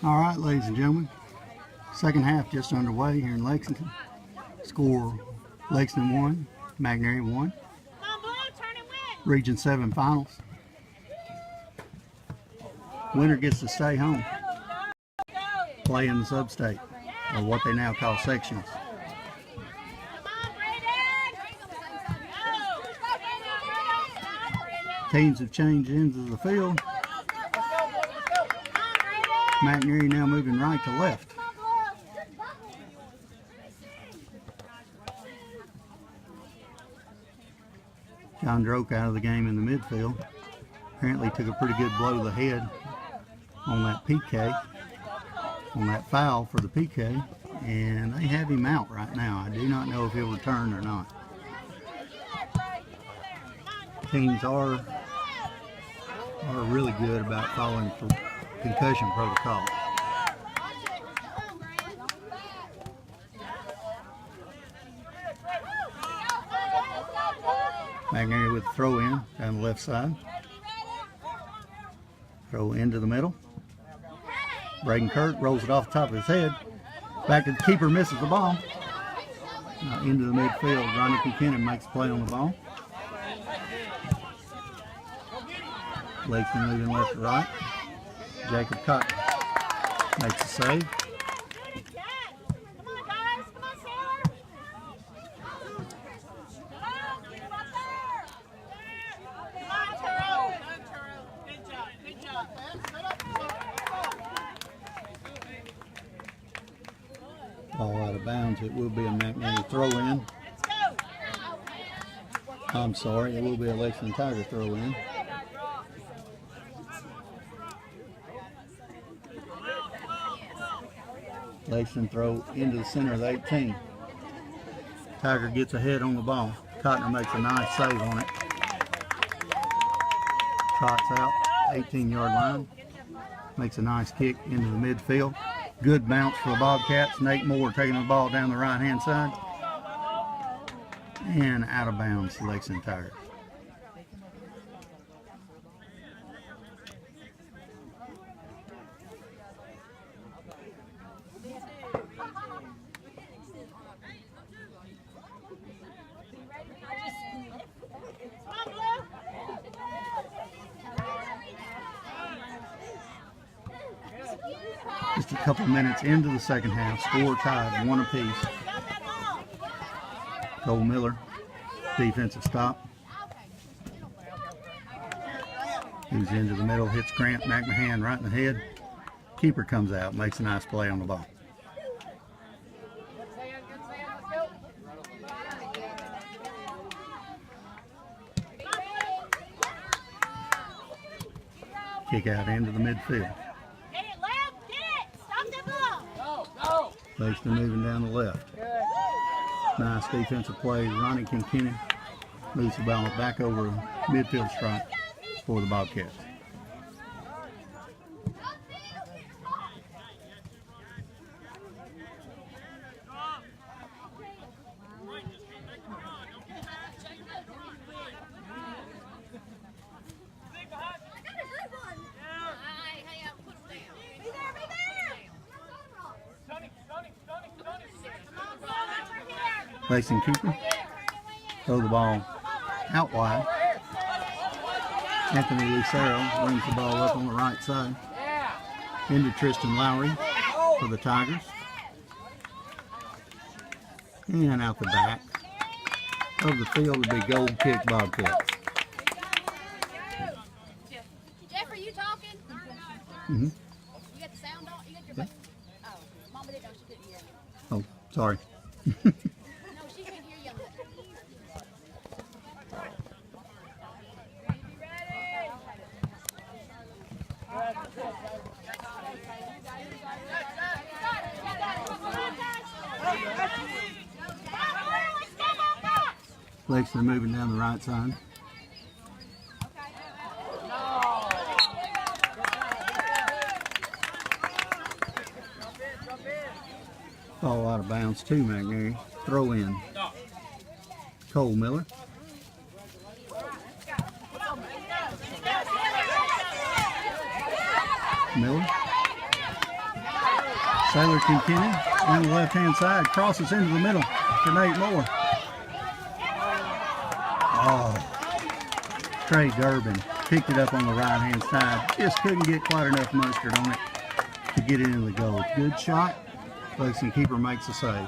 All right, ladies and gentlemen, second half just underway here in Lexington. Score: Lexington 1, McNary 1. Region 7 finals. Winner gets to stay home, play in the sub-state, or what they now call sections. Teams have changed ends of the field. McNary now moving right to left. John Droke out of the game in the midfield. Apparently took a pretty good blow to the head on that PK, on that foul for the PK, and they have him out right now. I do not know if he'll return or not. Teams are really good about following concussion protocol. McNary with the throw in down the left side. Throw into the middle. Braden Kirk rolls it off the top of his head. Back to the keeper, misses the ball. Now into the midfield. Ronnie Kinkinnon makes a play on the ball. Lexington moving left to right. Jacob Cotton makes a save. Ball out of bounds. It will be a McNary throw in. I'm sorry, it will be a Lexington Tiger throw in. Lexington throw into the center of the 18. Tiger gets ahead on the ball. Cotner makes a nice save on it. Trots out, 18-yard line. Makes a nice kick into the midfield. Good bounce for the Bobcats. Nate Moore taking the ball down the right-hand side. And out of bounds, the Lexington Tigers. Just a couple minutes into the second half, score tied, 1 apiece. Cole Miller, defensive stop. Moves into the middle, hits Grant McMahon right in the head. Keeper comes out, makes a nice play on the ball. Kick out into the midfield. Lexington moving down the left. Nice defensive play. Ronnie Kinkinnon moves the ball back over midfield stripe for the Bobcats. Lexington keeper. Throw the ball out wide. Anthony Lucero brings the ball up on the right side. Into Tristan Lowry for the Tigers. And out the back of the field to be gold kick Bobcats. Jeff, are you talking? Mm-hmm. You got the sound on? You got your Oh, Mama didn't know she couldn't hear me. Oh, sorry. No, she couldn't hear you. Lexington moving down the right side. Ball out of bounds to McNary. Throw in. Cole Miller. Miller Sailor continues on the left-hand side, crosses into the middle for Nate Moore. Oh, Trey Durbin picked it up on the right-hand side. Just couldn't get quite enough mustard on it to get it into the goal. Good shot. Lexington keeper makes a save.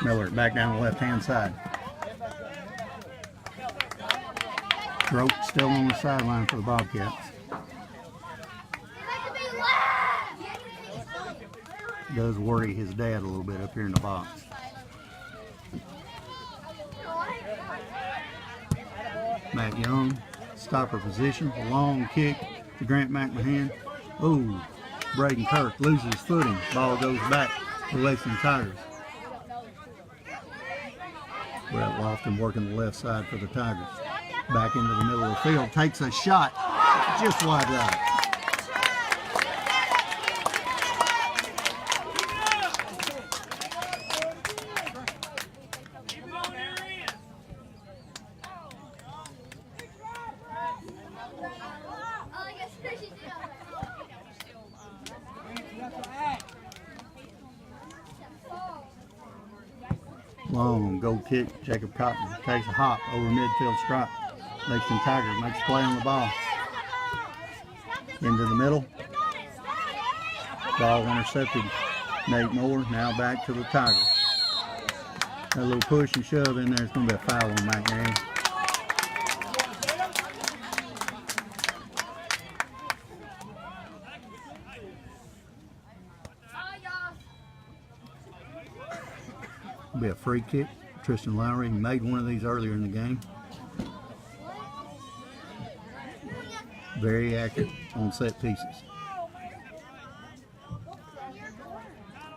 Miller back down the left-hand side. Droke still on the sideline for the Bobcats. Does worry his dad a little bit up here in the box. Matt Young, stopper position, a long kick to Grant McMahon. Oh, Braden Kirk loses footing. Ball goes back to Lexington Tigers. Brett Lofton working the left side for the Tigers. Back into the middle of the field, takes a shot, just wide right. Long goal kick. Jacob Cotton takes a hop over midfield stripe. Lexington Tiger makes a play on the ball. Into the middle. Ball intercepted. Nate Moore now back to the Tigers. A little push and shove in there. It's going to be a foul on McNary. Be a free kick. Tristan Lowry made one of these earlier in the game. Very accurate on set pieces.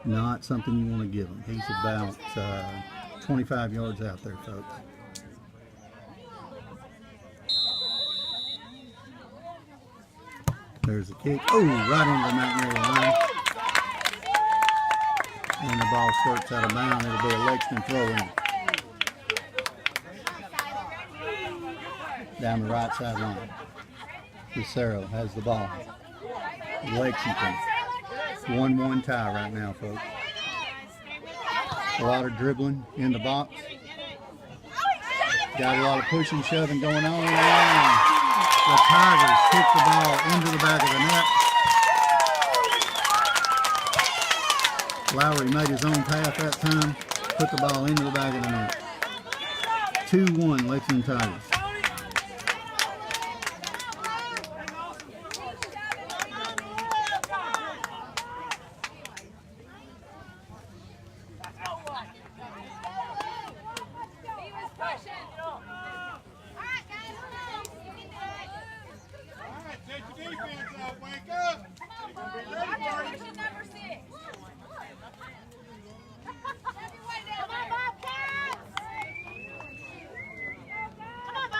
Not something you want to give him. He's about 25 yards out there, folks. There's a kick. Oh, right into the McNary line. And the ball skirts out of bounds. It'll be a Lexington throw-in. Down the right sideline. Lucero has the ball. Lexington. 1-1 tie right now, folks. A lot of dribbling in the box. Got a lot of pushing, shoving going on. The Tigers kick the ball into the back of the net. Lowry made his own path that time, put the ball into the back of the net. 2-1 Lexington Tigers.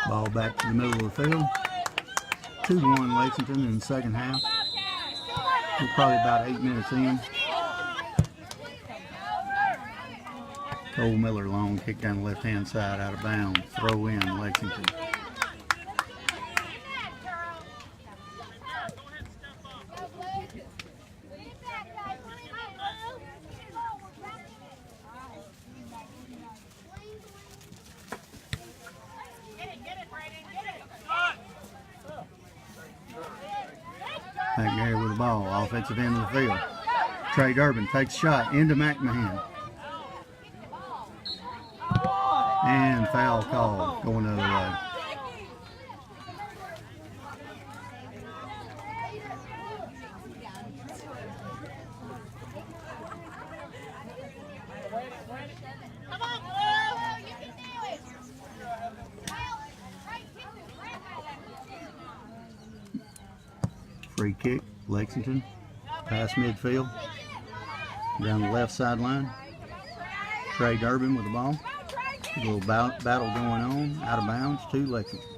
Ball back to the middle of the field. 2-1 Lexington in the second half. We're probably about 8 minutes in. Cole Miller long kick down the left-hand side out of bounds. Throw in Lexington. McNary with the ball, offensive end of the field. Trey Durbin takes a shot into McMahon. And foul call going the other way. Free kick, Lexington, past midfield, down the left sideline. Trey Durbin with the ball. A little battle going on, out of bounds to Lexington.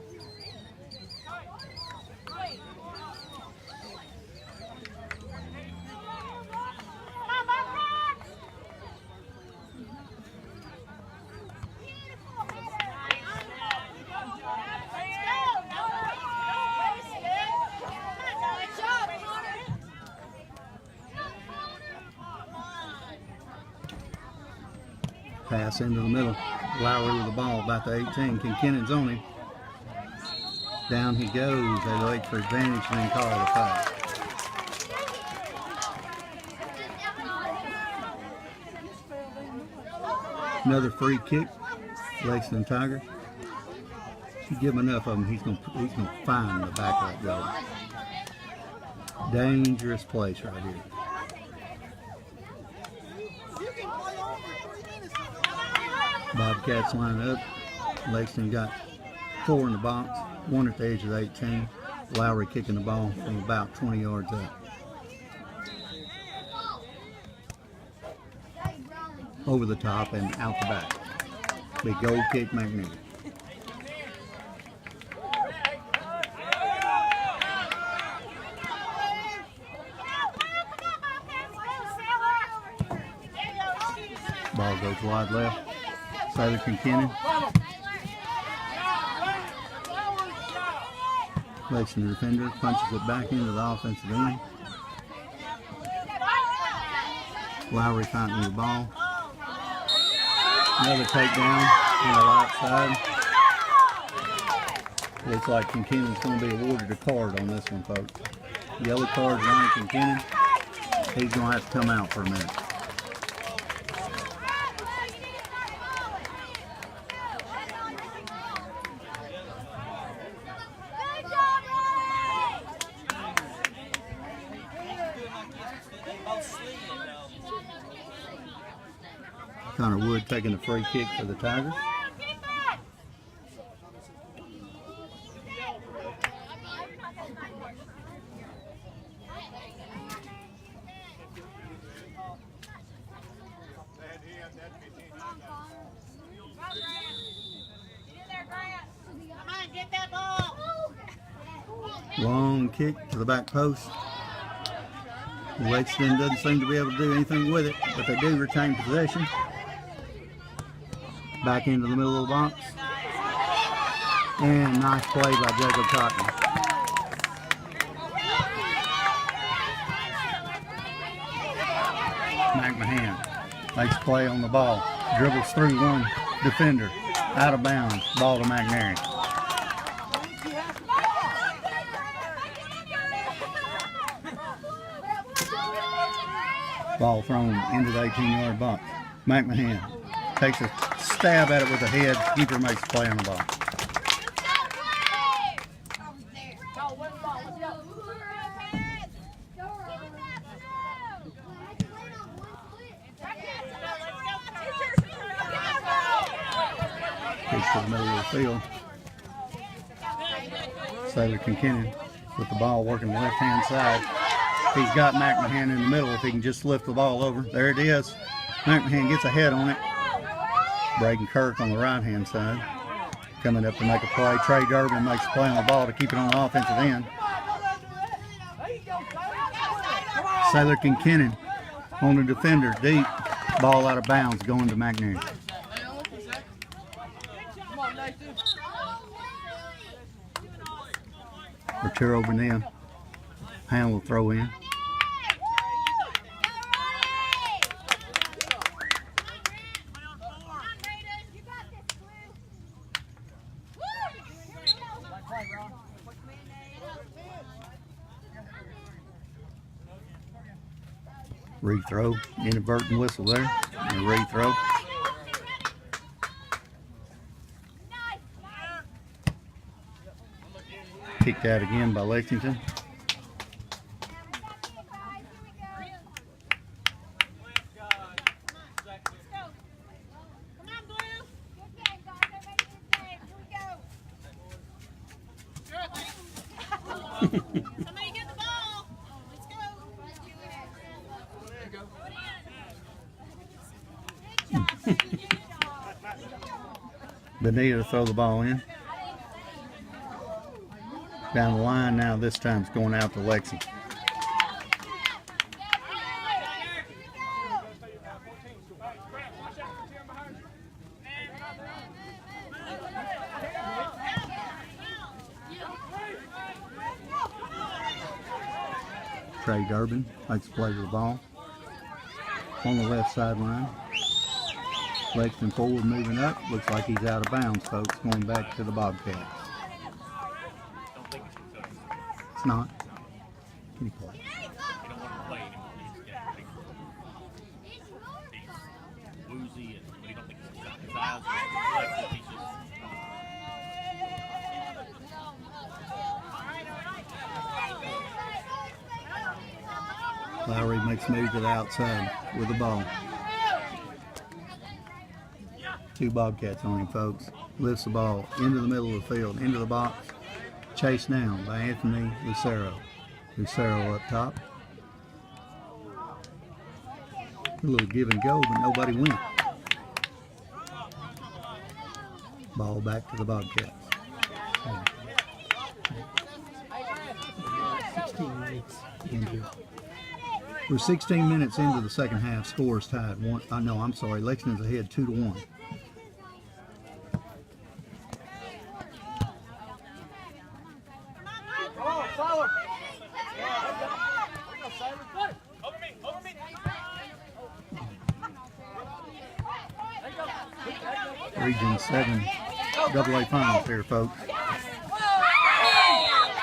Pass into the middle. Lowry with the ball, about the 18. Kinkennon's on him. Down he goes. They wait for advantage and then call the foul. Another free kick. Lexington Tigers. If you give him enough of them, he's gonna find the back of that goal. Dangerous place right here. Bobcats line up. Lexington got 4 in the box, 1 at the edge of the 18. Lowry kicking the ball from about 20 yards out. Over the top and out the back. Big goal kick, McNeil. Ball goes wide left. Sailor Kinkennon. Lexington defender punches it back into the offensive end. Lowry fighting the ball. Another takedown on the right side. Looks like Kinkennon's going to be awarded a card on this one, folks. Yellow card, Ryan Kinkennon. He's going to have to come out for a minute. Connor Wood taking a free kick for the Tigers. Long kick to the back post. Lexington doesn't seem to be able to do anything with it, but they do retain possession. Back into the middle of the box. And nice play by Jacob Cotton. McMahon makes play on the ball. Dribbles through one defender. Out of bounds. Ball to McNary. Ball thrown into the 18-yard box. McMahon takes a stab at it with the head. Keeper makes a play on the ball. Kicks to the middle of the field. Sailor Kinkennon with the ball working the left-hand side. He's got McMahon in the middle. If he can just lift the ball over. There it is. McMahon gets a head on it. Braden Kirk on the right-hand side. Coming up to make a play. Trey Durbin makes a play on the ball to keep it on the offensive end. Sailor Kinkennon on the defender. Deep. Ball out of bounds going to McNary. Arturo Burnell. Handle the throw in. Rethrow, inadvertent whistle there, and a rethrow. Kicked out again by Lexington. Somebody get the ball. Let's go. Bonita to throw the ball in. Down the line now, this time it's going out to Lexington. Trey Durbin makes a play with the ball on the left sideline. Lexington forward moving up. Looks like he's out of bounds, folks. Going back to the Bobcats. It's not. Can he play? Woozy, but he don't think his eyes are reflective. He's just Lowry makes a move to the outside with the ball. 2 Bobcats on him, folks. Lifts the ball into the middle of the field, into the box. Chased down by Anthony Lucero. Lucero up top. A little give and go, but nobody went. Ball back to the Bobcats. 16 minutes into. We're 16 minutes into the second half. Score is tied. I'm sorry. Lexington's ahead 2-1. Region 7 AA finals here, folks.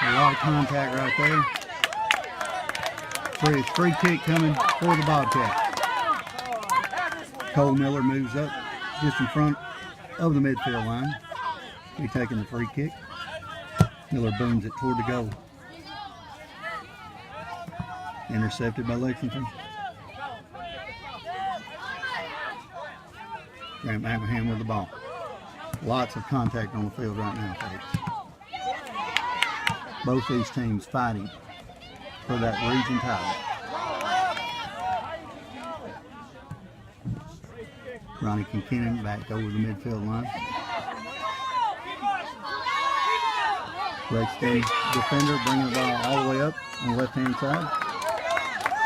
A lot of contact right there. Free kick coming for the Bobcats. Cole Miller moves up just in front of the midfield line. He's taking the free kick. Miller booms it toward the goal. Intercepted by Lexington. Grant McMahon with the ball. Lots of contact on the field right now, folks. Both these teams fighting for that region title. Ronnie Kinkinnon back over the midfield line. Lexington defender bringing the ball all the way up on the left-hand side.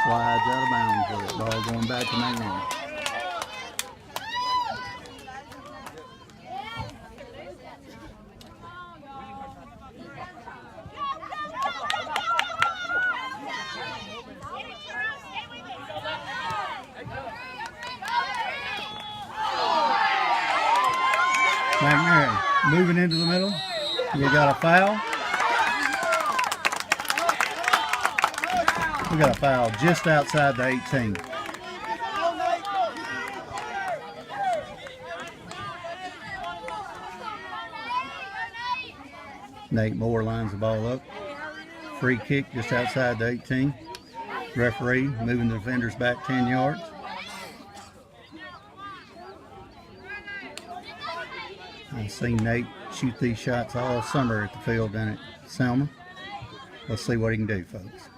Slides out of bounds with it. Ball going back to McMahon. McMahon moving into the middle. We got a foul. We got a foul just outside the 18. Nate Moore lines the ball up. Free kick just outside the 18. Referee moving the defenders back 10 yards. I've seen Nate shoot these shots all summer at the field down at Selma. Let's see what he can do, folks.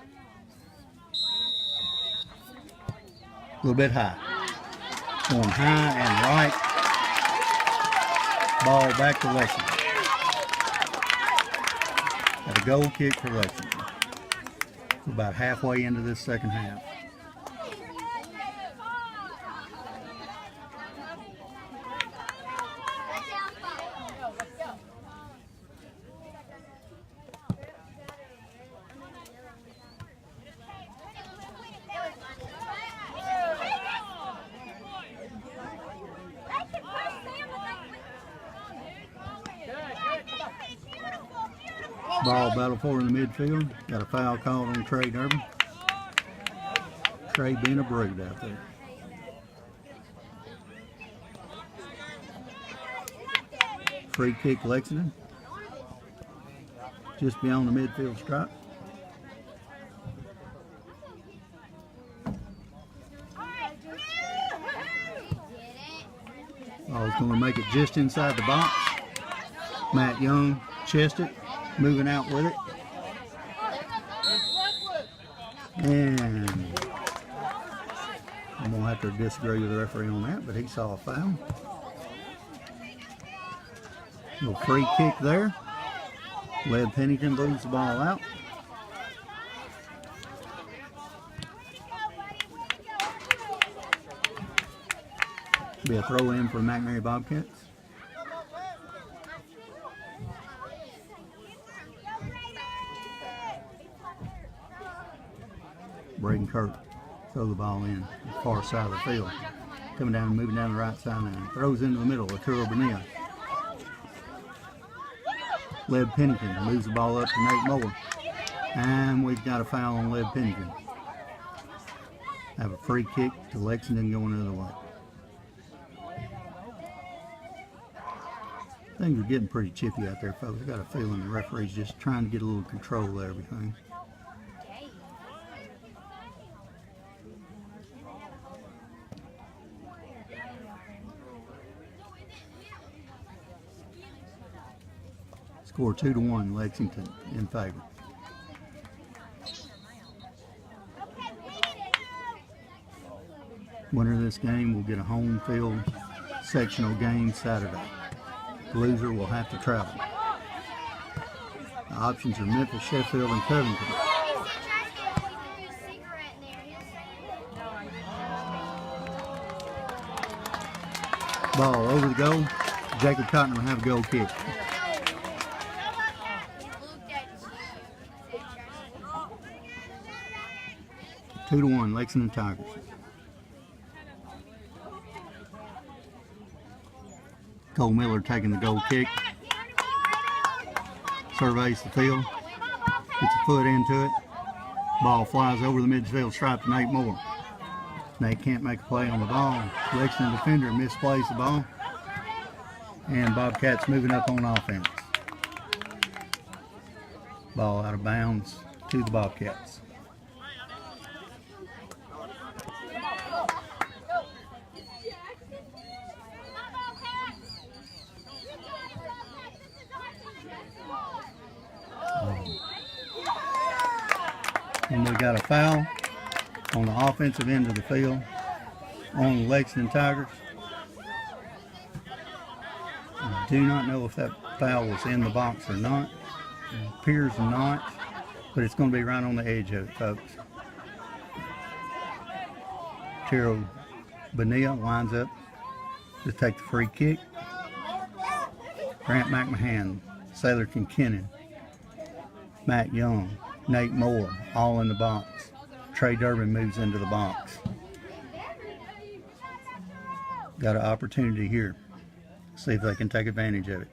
A little bit high. Going high and right. Ball back to Lexington. Got a goal kick for Lexington. We're about halfway into this second half. Ball battle for in the midfield. Got a foul called on Trey Durbin. Trey being a brood out there. Free kick Lexington. Just beyond the midfield stripe. Ball's going to make it just inside the box. Matt Young chested it. Moving out with it. And I'm going to have to disagree with the referee on that, but he saw a foul. Little free kick there. Led Pennington moves the ball out. Be a throw in for McMurray Bobcats. Braden Kirk throw the ball in the far side of the field. Coming down and moving down the right sideline. Throws into the middle. Arturo Bonilla. Leb Pennington moves the ball up to Nate Moore. And we've got a foul on Leb Pennington. Have a free kick to Lexington going the other way. Things are getting pretty chippy out there, folks. I got a feeling the referee's just trying to get a little control of everything. Score 2-1, Lexington in favor. Winner of this game will get a home field sectional game Saturday. The loser will have to travel. The options are Memphis, Sheffield, and Covington. Ball over the goal. Jacob Cotton will have a goal kick. Two to 1, Lexington Tigers. Cole Miller taking the goal kick. Surveys the field. Gets a foot into it. Ball flies over the midfield stripe to Nate Moore. Nate can't make a play on the ball. Lexington defender misplays the ball. And Bobcats moving up on offense. Ball out of bounds to the Bobcats. And we got a foul on the offensive end of the field on the Lexington Tigers. I do not know if that foul was in the box or not. It appears not, but it's going to be right on the edge of it, folks. Tiro Bonilla lines up to take the free kick. Grant McMahon, Sailor Kinkinnon, Matt Young, Nate Moore, all in the box. Trey Durbin moves into the box. Got an opportunity here. See if they can take advantage of it.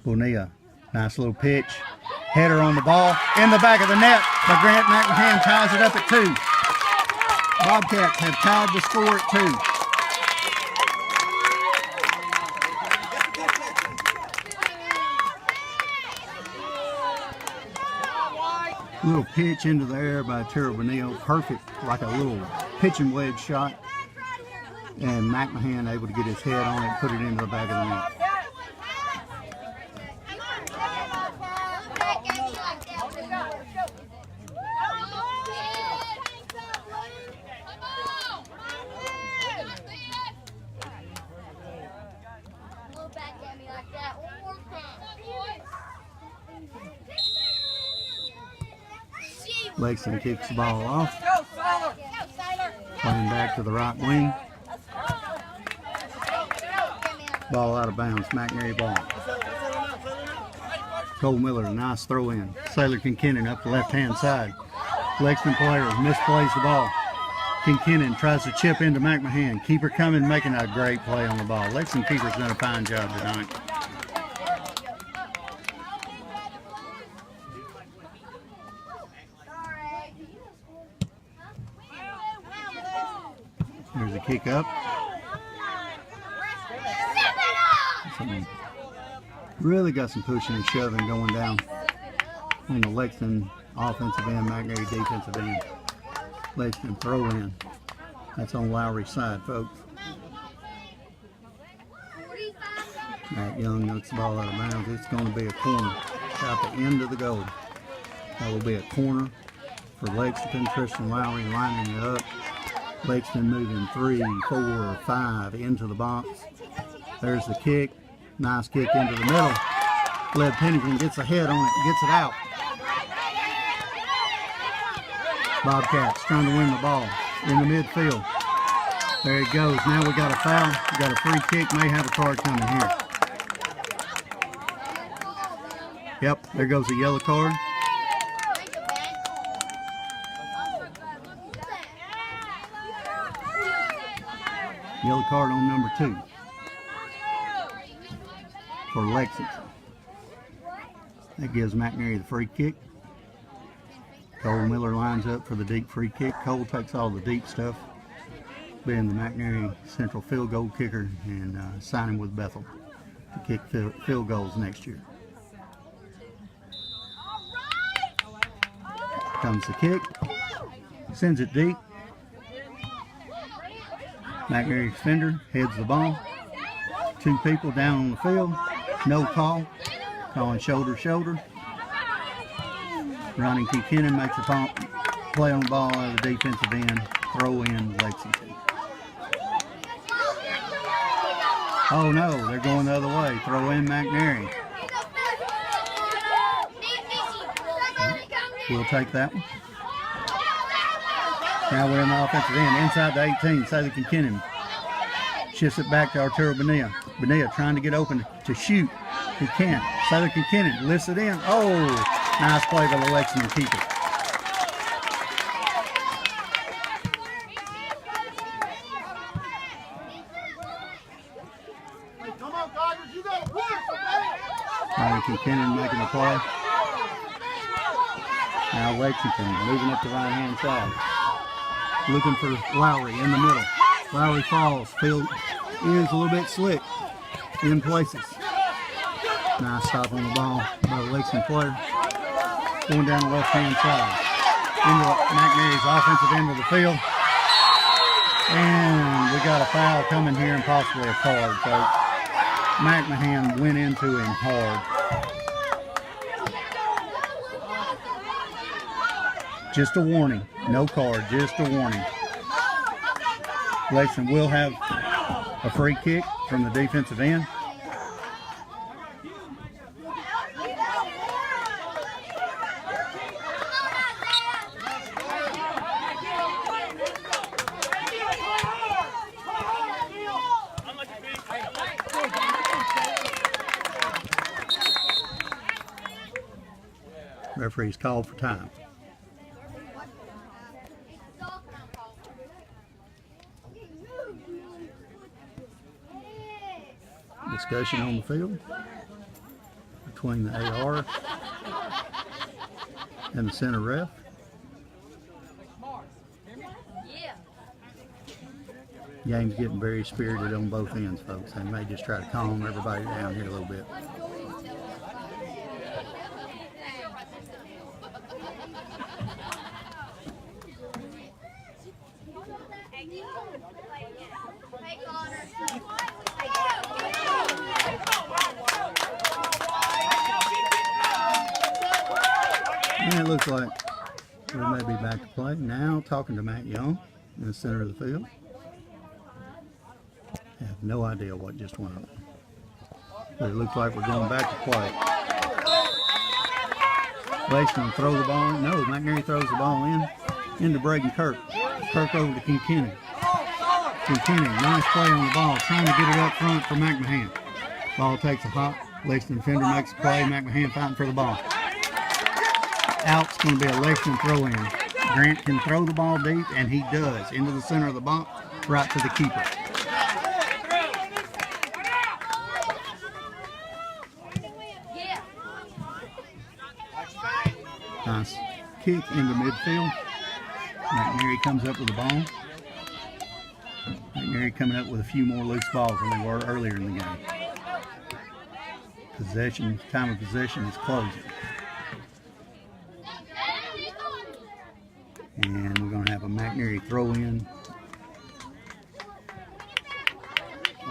Bonilla, nice little pitch. Header on the ball. In the back of the net, but Grant McMahon ties it up at 2. Bobcats have tied the score at 2. Little pitch into the air by Tiro Bonilla. Perfect, like a little pitching wedge shot. And McMahon able to get his head on it and put it into the back of the net. Lexington kicks the ball off. Playing back to the right wing. Ball out of bounds. McNary ball. Cole Miller, a nice throw in. Sailor Kinkinnon up the left-hand side. Lexington player misplays the ball. Kinkinnon tries to chip into McMahon. Keeper coming, making a great play on the ball. Lexington keeper's done a fine job tonight. There's a kick up. Really got some pushing and shoving going down on the Lexington offensive end, McNary defensive end. Lexington throw in. That's on Lowry's side, folks. Matt Young knocks the ball out of bounds. It's going to be a corner. It's out the end of the goal. That will be a corner for Lexington. Tristan Lowry lining it up. Lexington moving 3, 4, 5 into the box. There's the kick. Nice kick into the middle. Leb Pennington gets a head on it and gets it out. Bobcats trying to win the ball in the midfield. There it goes. Now we got a foul. We got a free kick. May have a card coming here. Yep, there goes a yellow card. Yellow card on number 2 for Lexington. That gives McNary the free kick. Cole Miller lines up for the deep free kick. Cole takes all the deep stuff, being the McNary Central field goal kicker, and sign him with Bethel to kick field goals next year. Comes the kick, sends it deep. McNary defender heads the ball. 2 people down on the field. No call. Calling shoulder. Ronnie Kinkinnon makes a play on the ball out of the defensive end. Throw in Lexington. Oh no, they're going the other way. Throw in McNary. We'll take that one. Now we're in the offensive end, inside the 18. Sadie Kinkinnon shifts it back to Arturo Bonilla. Bonilla trying to get open to shoot. He can't. Sadie Kinkinnon lifts it in. Oh, nice play by the Lexington keeper. Sadie Kinkinnon making the play. Now Lexington moving up the right-hand side. Looking for Lowry in the middle. Lowry falls. Field is a little bit slick in places. Nice stop on the ball by the Lexington player. Going down the left-hand side. Into McNary's offensive end of the field. And we got a foul coming here and possibly a card. So McMahon went into him hard. Just a warning. No card, just a warning. Lexington will have a free kick from the defensive end. Referee's called for time. Discussion on the field between the AR and the center ref. Game's getting very spirited on both ends, folks. They may just try to calm everybody down here a little bit. And it looks like we may be back to play. Now talking to Matt Young in the center of the field. I have no idea what just went on. But it looks like we're going back to play. Lexington throw the ball in. No, McNary throws the ball into Braden Kirk. Kirk over to Kinkinnon. Kinkinnon, nice play on the ball, trying to get it up front for McMahon. Ball takes a hop. Lexington defender makes a play. McMahon fighting for the ball. Out's going to be a Lexington throw-in. Grant can throw the ball deep, and he does, into the center of the box, right to the keeper. Nice kick into midfield. McNary comes up with the ball. McNary coming up with a few more loose balls than they were earlier in the game. Time of possession is closing. And we're going to have a McNary throw in,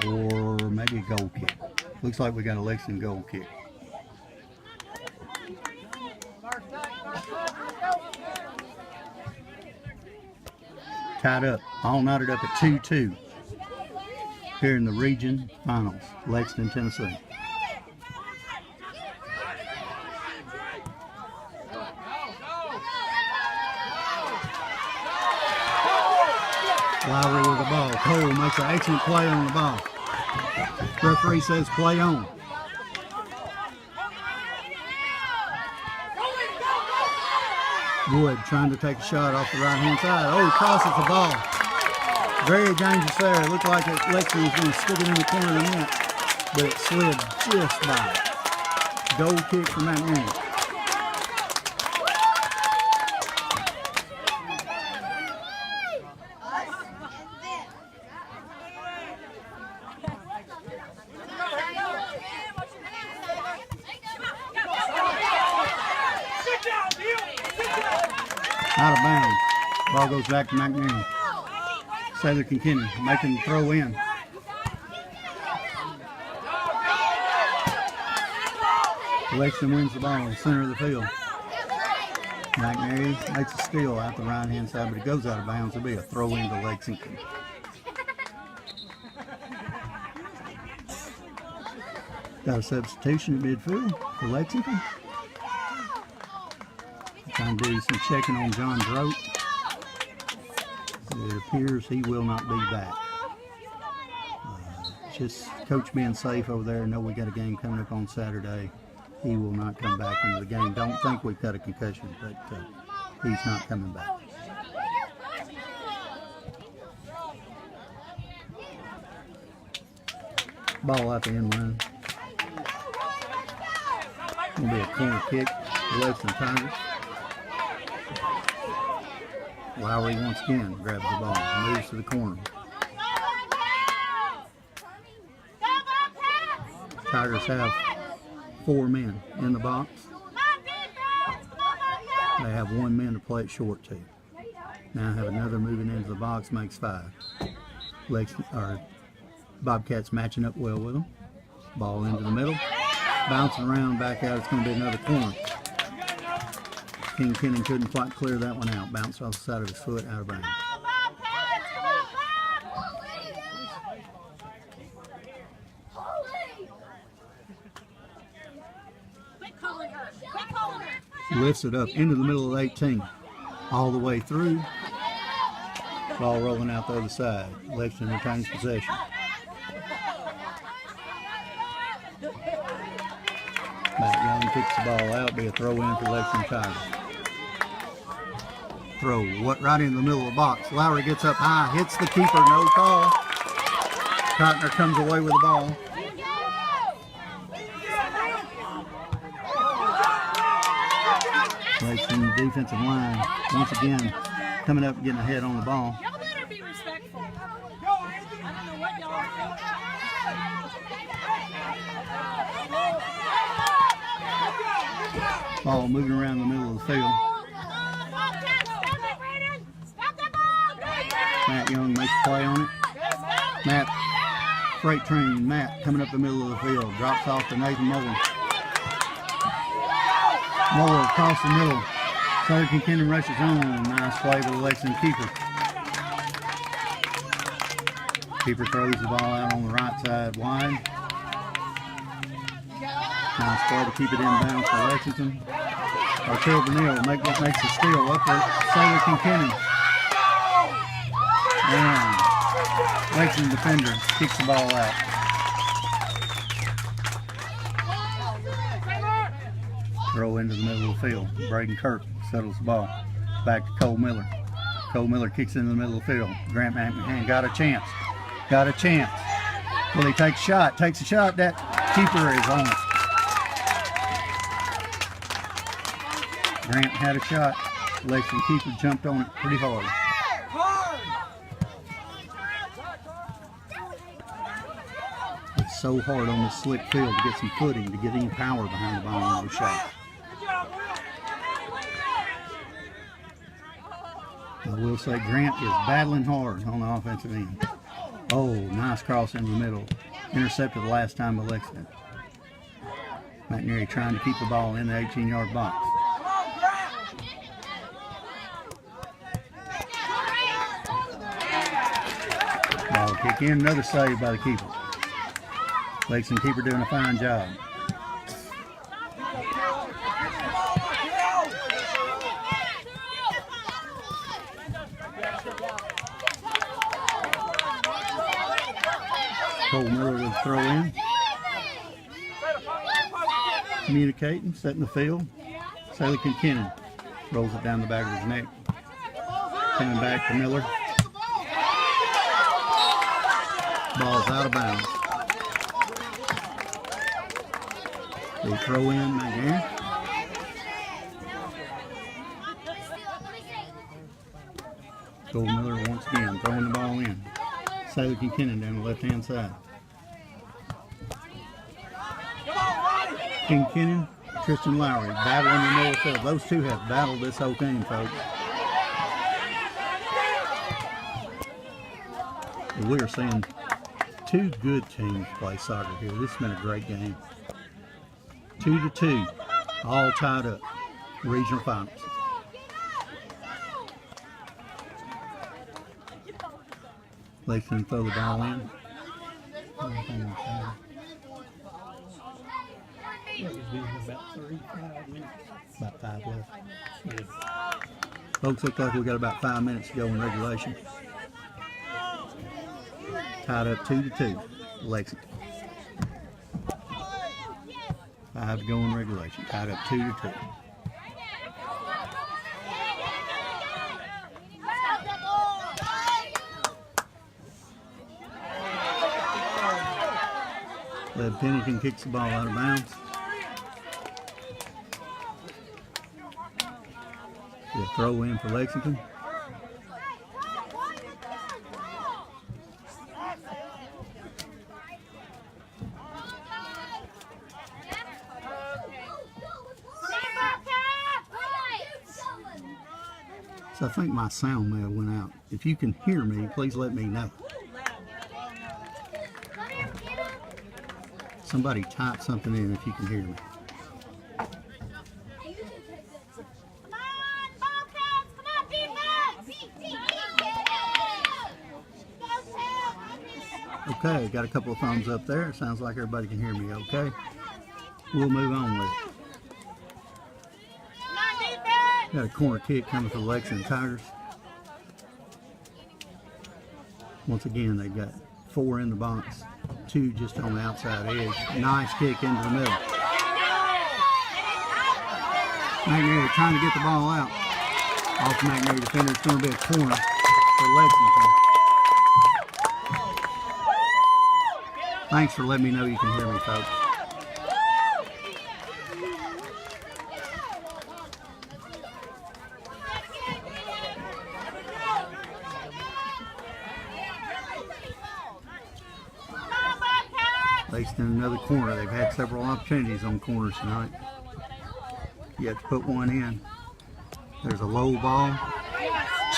or maybe a goal kick. Looks like we got a Lexington goal kick. Tied up, all knotted up at 2-2 here in the region finals, Lexington, Tennessee. Lowry with the ball. Cole makes an excellent play on the ball. Referee says play on. Wood trying to take a shot off the right-hand side. Oh, he crosses the ball. Very dangerous there. It looked like Lexington was going to stick it in the corner of the net, but it slid just by. Goal kick from that man. Out of bounds. Ball goes back to McNary. Sailor continue, making the throw in. Lexington wins the ball in the center of the field. McNary makes a steal out the right-hand side, but it goes out of bounds. It'll be a throw in to Lexington. Got a substitution at midfield for Lexington. Trying to do some checking on John Droke. It appears he will not be back. Just coach being safe over there. Know we got a game coming up on Saturday. He will not come back into the game. Don't think we've got a concussion, but he's not coming back. Ball out the end line. Gonna be a corner kick for Lexington Tigers. Lowry once again grabs the ball, moves to the corner. Tigers have 4 men in the box. They have 1 man to play it short to. Now have another moving into the box, makes 5. Bobcats matching up well with them. Ball into the middle, bouncing around back out. It's going to be another corner. King Kennan couldn't quite clear that one out. Bounced off the side of his foot, out of bounds. Lifts it up into the middle of 18. All the way through. Ball rolling out the other side. Lexington retains possession. Matt Young kicks the ball out. Be a throw in for Lexington Tigers. Throw right into the middle of the box. Lowry gets up high, hits the keeper, no call. Cotner comes away with the ball. Lexington defensive line once again coming up and getting ahead on the ball. Y'all better be respectful. I don't know what y'all are thinking. Ball moving around the middle of the field. Matt Young makes a play on it. Matt, freight train, Matt coming up the middle of the field. Drops off to Nathan Muller. Muller across the middle. Southern Kennan rushes on. Nice play by the Lexington keeper. Keeper throws the ball out on the right side wide. Nice play to keep it in bounds for Lexington. Artell Benil makes a steal up for Southern Kennan. And Lexington defender kicks the ball out. Throw into the middle of the field. Braden Kirk settles the ball. Back to Cole Miller. Cole Miller kicks into the middle of the field. Grant McMahon got a chance. Got a chance. Will he take a shot? Takes a shot. That keeper is on it. Grant had a shot. Lexington keeper jumped on it pretty hard. It's so hard on this slick field to get some footing, to get any power behind the ball on those shots. I will say Grant is battling hard on the offensive end. Oh, nice cross into the middle. Intercepted the last time by Lexington. McNary trying to keep the ball in the 18-yard box. Ball kick in, another save by the keeper. Lexington keeper doing a fine job. Cole Miller with a throw in. Communicating, setting the field. Sailor Kennan rolls it down the back of his neck. Coming back to Miller. Ball's out of bounds. They throw in McNair. Cole Miller once again throwing the ball in. Sailor Kinkinnon down the left-hand side. Kinkinnon, Tristan Lowry battling in the middle of the field. Those two have battled this whole game, folks. We are seeing two good teams play soccer here. This has been a great game. 2-2, all tied up. Regional finals. Lexington throw the ball in. About 35 minutes. About 5 left. Folks, look like we got about 5 minutes to go in regulation. Tied up 2-2, Lexington. 5 to go in regulation. Tied up 2-2. Led Pennington kicks the ball out of bounds. The throw in for Lexington. So I think my sound may have went out. If you can hear me, please let me know. Somebody type something in if you can hear me. Okay, got a couple of thumbs up there. Sounds like everybody can hear me okay. We'll move on with it. Got a corner kick coming for the Lexington Tigers. Once again, they've got 4 in the box, 2 just on the outside edge. Nice kick into the middle. McNair trying to get the ball out. Off the McNair defender. It's going to be a corner for Lexington. Thanks for letting me know you can hear me, folks. Lexington in another corner. They've had several opportunities on corners tonight. You have to put one in. There's a low ball.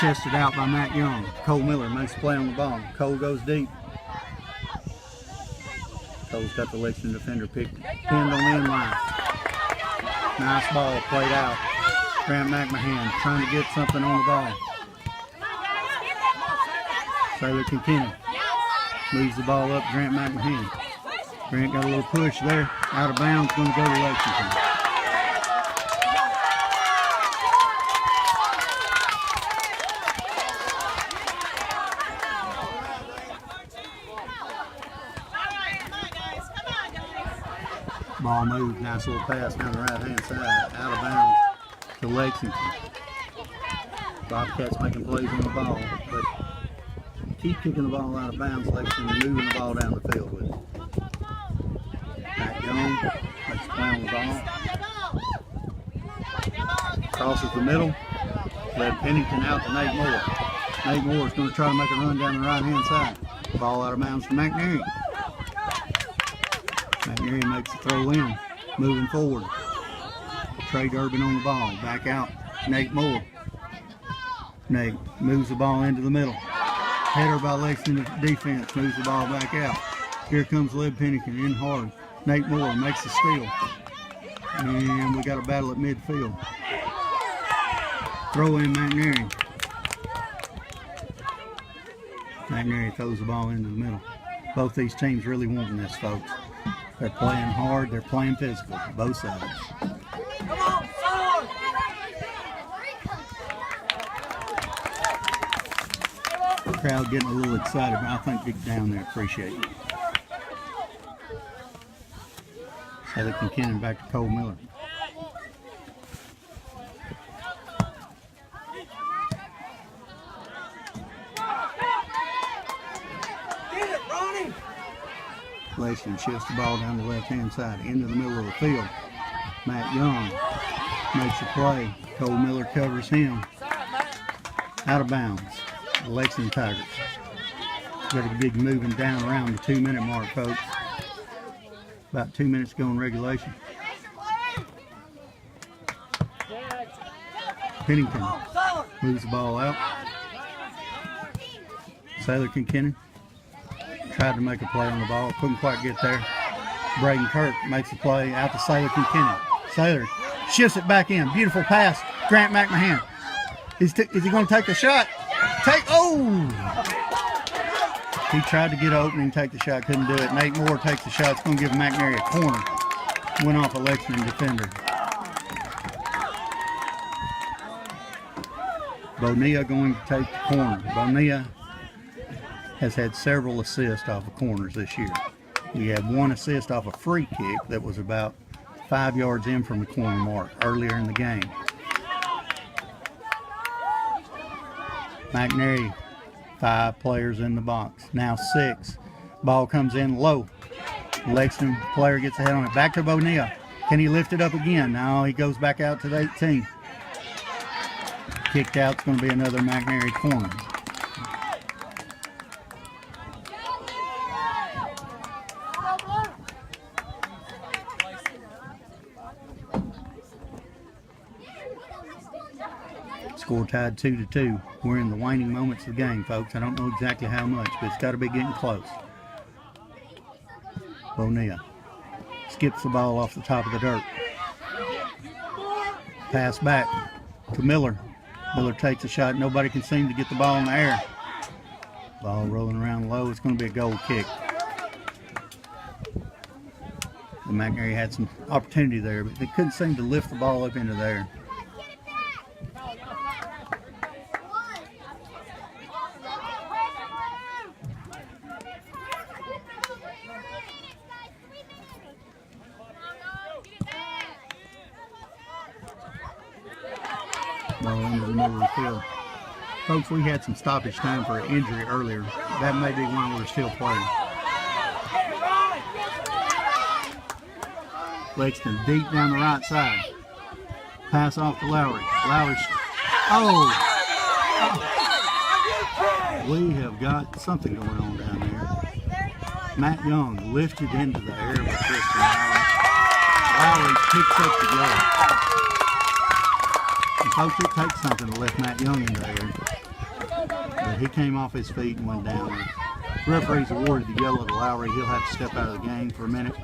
Chested out by Matt Young. Cole Miller makes a play on the ball. Cole goes deep. Cole's got the Lexington defender pinned on the end line. Nice ball played out. Grant McMahon trying to get something on the ball. Sailor Kinkinnon moves the ball up. Grant McMahon. Grant got a little push there. Out of bounds. Going to go to Lexington. Ball moved, nice little pass down the right-hand side, out of bounds to Lexington. Bobcats making plays on the ball, but keep kicking the ball out of bounds. Lexington moving the ball down the field with it. Matt Young makes a play on the ball. Crosses the middle, led Pennington out to Nate Moore. Nate Moore is going to try to make a run down the right-hand side. Ball out of bounds to McNair. McNair makes the throw in, moving forward. Trey Durbin on the ball, back out, Nate Moore. Nate moves the ball into the middle. Header by Lexington defense, moves the ball back out. Here comes Led Pennington in hard. Nate Moore makes the steal. And we got a battle at midfield. Throw in McNair. McNair throws the ball into the middle. Both these teams really wanting this, folks. They're playing hard, they're playing physical, both sides. The crowd getting a little excited, but I think deep down there appreciate it. Sailor Kinkinnon back to Cole Miller. Get it, Ronnie! Lexington shifts the ball down the left-hand side into the middle of the field. Matt Young makes the play. Cole Miller covers him. Out of bounds. The Lexington Tigers. Got a big moving down around the 2-minute mark, folks. About 2 minutes to go in regulation. Pennington moves the ball out. Sailor Kinkinnon tried to make a play on the ball, couldn't quite get there. Braden Kirk makes the play out to Sailor Kinkinnon. Sailor shifts it back in. Beautiful pass. Grant McMahon. Is he going to take the shot? He tried to get open and take the shot, couldn't do it. Nate Moore takes the shot. It's going to give McNary a corner. Went off a Lexington defender. Bonilla going to take the corner. Bonilla has had several assists off of corners this year. He had one assist off a free kick that was about 5 yards in from the corner mark earlier in the game. McNary, 5 players in the box. Now 6. Ball comes in low. Lexington player gets ahead on it. Back to Bonilla. Can he lift it up again? No, he goes back out to the 18. Kicked out. It's going to be another McNary corner. Score tied 2-2. We're in the waning moments of the game, folks. I don't know exactly how much, but it's got to be getting close. Bonilla skips the ball off the top of the dirt. Pass back to Miller. Miller takes a shot. Nobody can seem to get the ball in the air. Ball rolling around low. It's going to be a goal kick. The McNary had some opportunity there, but they couldn't seem to lift the ball up into the air. Ball into the middle of the field. Folks, we had some stoppage time for an injury earlier. That may be why we're still playing. Lexington deep down the right side. Pass off to Lowry. Lowry's. Oh! We have got something going on down there. Matt Young lifted into the air by Christian Lowry. Lowry picks up the yellow. And folks, it takes something to lift Matt Young into the air. But he came off his feet and went down. The referee's awarded the yellow to Lowry. He'll have to step out of the game for a minute.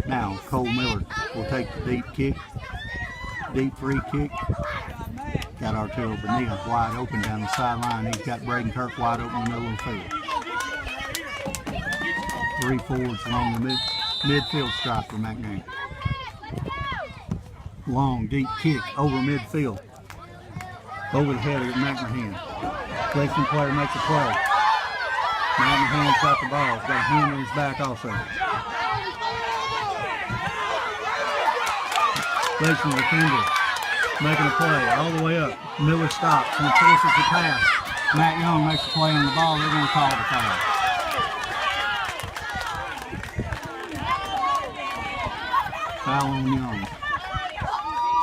Now, Cole Miller will take the deep kick. Deep free kick. Got Arturo Bonilla wide open down the sideline. He's got Braden Kirk wide open in the middle of the field. 3 forwards along the midfield stripe for McNary. Long, deep kick over midfield. Over the head of McMahon. Lexington player makes a play. McMahon's got the ball. He's got a hand in his back also. Lexington defender making a play all the way up. Miller stops and forces the pass. Matt Young makes a play on the ball. They're going to call the foul. Foul on Young.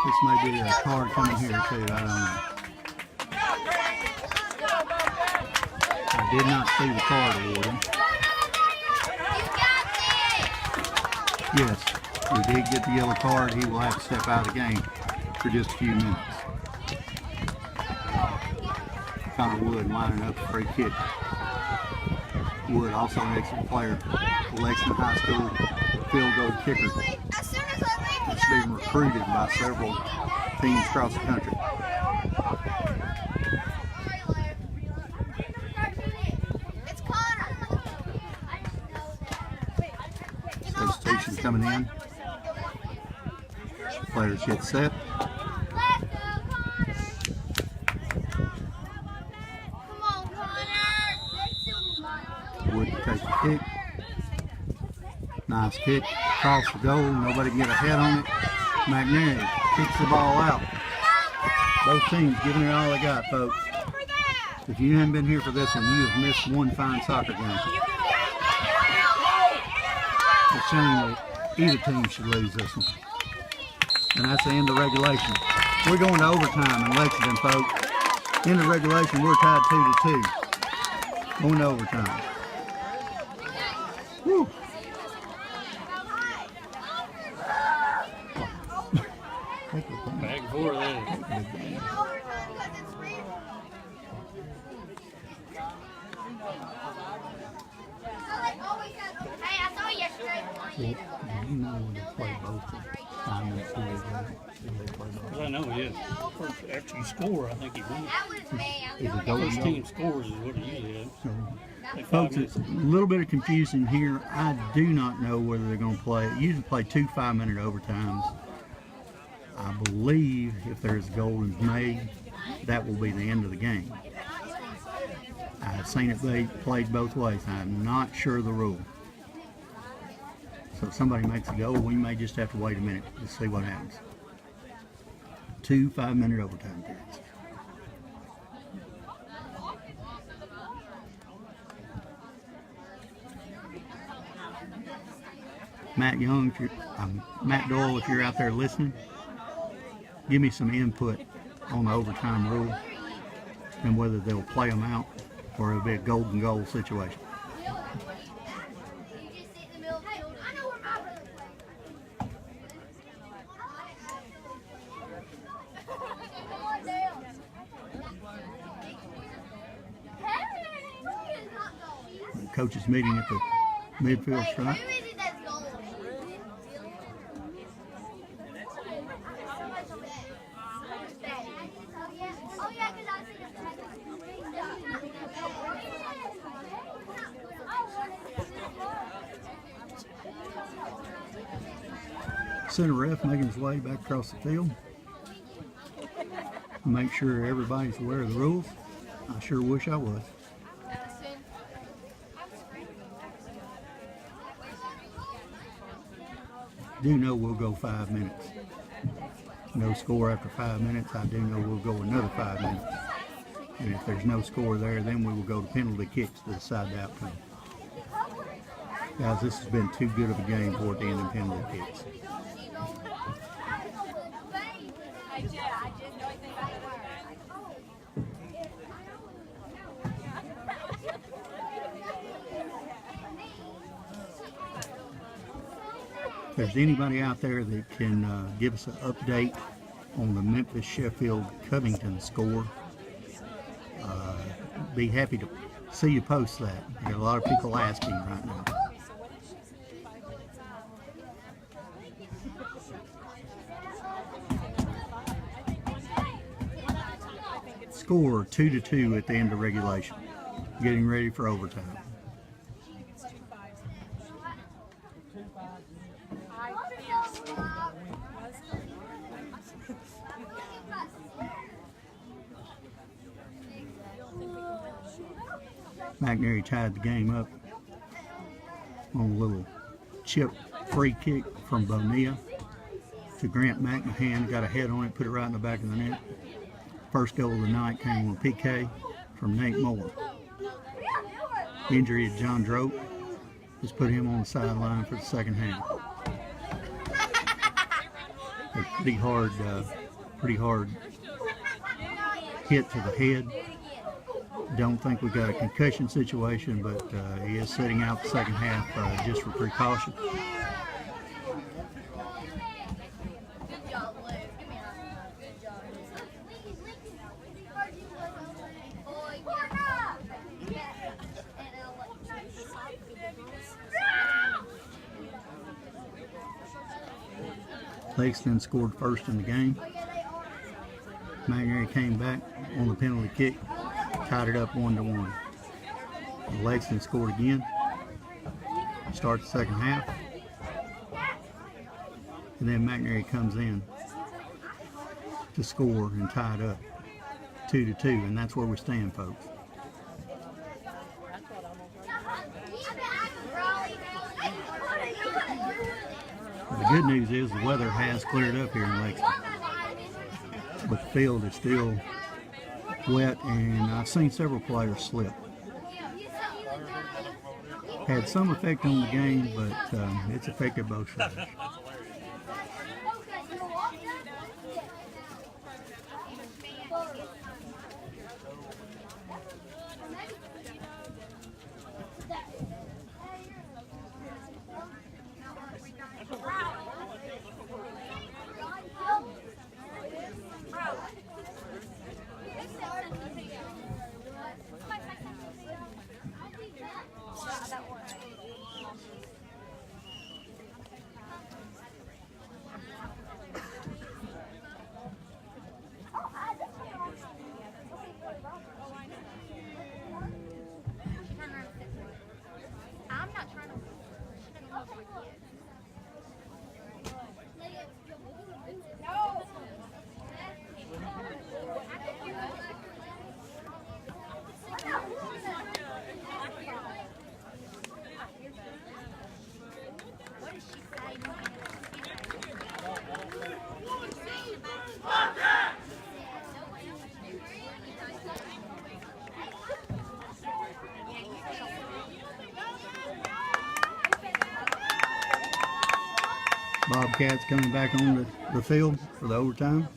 This may be a card coming here too. I don't know. I did not see the card awarded. Yes, we did get the yellow card. He will have to step out of the game for just a few minutes. Connor Wood lining up a free kick. Wood also an excellent player. The Lexington High School field goal kicker. He's been recruited by several teams across the country. Substitution coming in. Players get set. Wood to take the kick. Nice kick. Across the goal. Nobody can get a head on it. McNary kicks the ball out. Both teams giving it all they got, folks. If you haven't been here for this one, you have missed one fine soccer game. shame that either team should lose this one. And that's the end of regulation. We're going to overtime in Lexington, folks. End of regulation, we're tied 2-2. Going to overtime. Woo. Back and forth there. Hey, I saw you yesterday. You know when they play both time and they play both. Well, I know, yeah. First, after you score, I think he wins. That was me. Is it goal First and goal? team scores is what it usually is. So, Like 5 folks, minutes. it's a little bit of confusion here. I do not know whether they're going to play. Usually play 2 5-minute overtimes. I believe if there's goals made, that will be the end of the game. I've seen it played both ways. I'm not sure of the rule. So if somebody makes a goal, we may just have to wait a minute to see what happens. 2 5-minute overtime periods. Matt Young, Matt Doyle, if you're out there listening, give me some input on the overtime rule and whether they'll play them out or it'll be a golden goal situation. The coaches meeting at the midfield stripe. Center ref making his way back across the field. Make sure everybody's aware of the rules. I sure wish I was. Do know we'll go 5 minutes. No score after 5 minutes. I do know we'll go another 5 minutes. And if there's no score there, then we will go to penalty kicks to decide the outcome. Guys, this has been too good of a game for it to end in penalty kicks. If there's anybody out there that can give us an update on the Memphis-Sheffield-Covington score, be happy to see you post that. There are a lot of people asking right now. Score 2-2 at the end of regulation. Getting ready for overtime. McNary tied the game up on a little chip free kick from Bonilla to Grant McMahon. Got a head on it, put it right in the back of the net. First goal of the night came on a PK from Nate Moore. Injury of John Droke has put him on the sideline for the second half. A pretty hard hit to the head. Don't think we got a concussion situation, but he is sitting out the second half just for precaution. Lexington scored first in the game. McNary came back on the penalty kick, tied it up 1-1. Lexington scored again. Start the second half. And then McNary comes in to score and tie it up 2-2, and that's where we stand, folks. The good news is the weather has cleared up here in Lexington, but the field is still wet, and I've seen several players slip. had some effect on the game, but it's affected both sides. I'm not trying to. Bobcats coming back on the field for the overtime.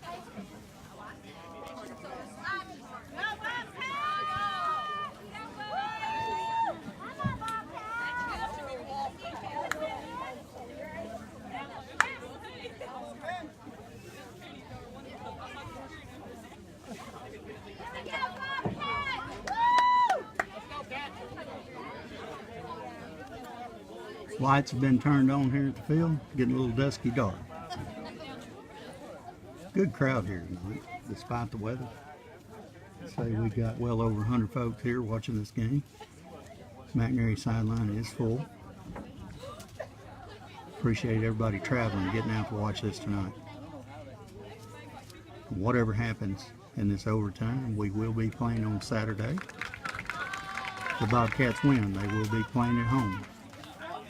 Lights have been turned on here at the field, getting a little dusky dark. Good crowd here tonight, despite the weather. Say we got well over 100 folks here watching this game. McNary sideline is full. Appreciate everybody traveling and getting out to watch this tonight. Whatever happens in this overtime, we will be playing on Saturday. If the Bobcats win, they will be playing at home.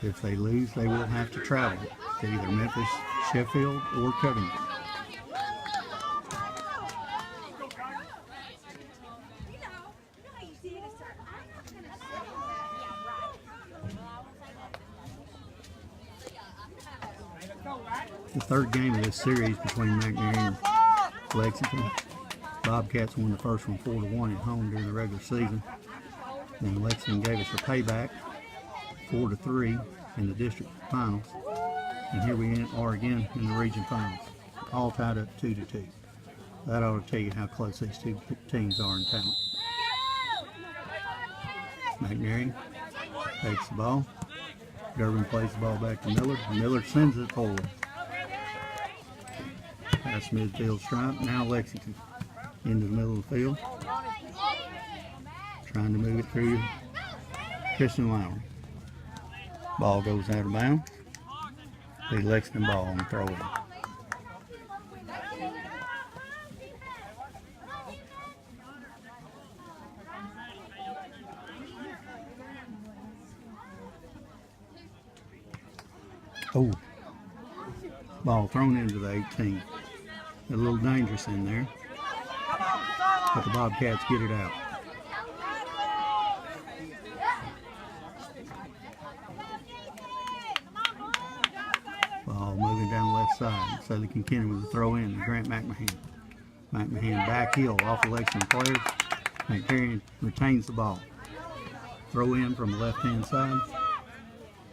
If they lose, they will have to travel to either Memphis, Sheffield, or Covington. The third game of this series between McNary and Lexington. Bobcats won the first one 4-1 at home during the regular season. Then Lexington gave us a payback 4-3 in the district finals, and here we are again in the region finals, all tied up 2-2. That ought to tell you how close these two teams are in talent. McNary takes the ball. Durbin plays the ball back to Miller. Miller sends it forward. Past midfield stripe. Now Lexington into the middle of the field, trying to move it through Christian Lowry. Ball goes out of bounds. The Lexington ball on the throw in. Oh, ball thrown into the 18. A little dangerous in there, but the Bobcats get it out. Ball moving down the left side. So they can continue with the throw in to Grant McMahon. McMahon back heel off the Lexington players. McCarry retains the ball. Throw in from the left-hand side.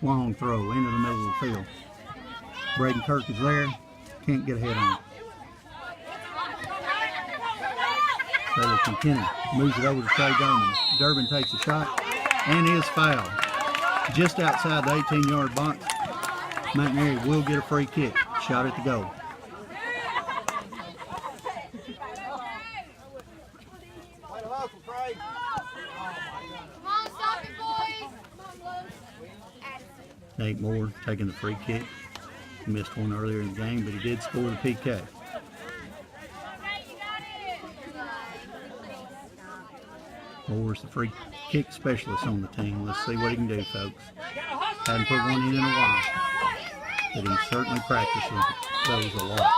Long throw into the middle of the field. Braden Kirk is there. Can't get ahead on it. So they continue. Moves it over to Trey Durbin. Durbin takes a shot and is fouled. Just outside the 18-yard box. McNary will get a free kick. Shot at the goal. Nate Moore taking the free kick. He missed one earlier in the game, but he did score the PK. Moore's the free kick specialist on the team. Let's see what he can do, folks. Hadn't put one in a while, but he certainly practices those a lot.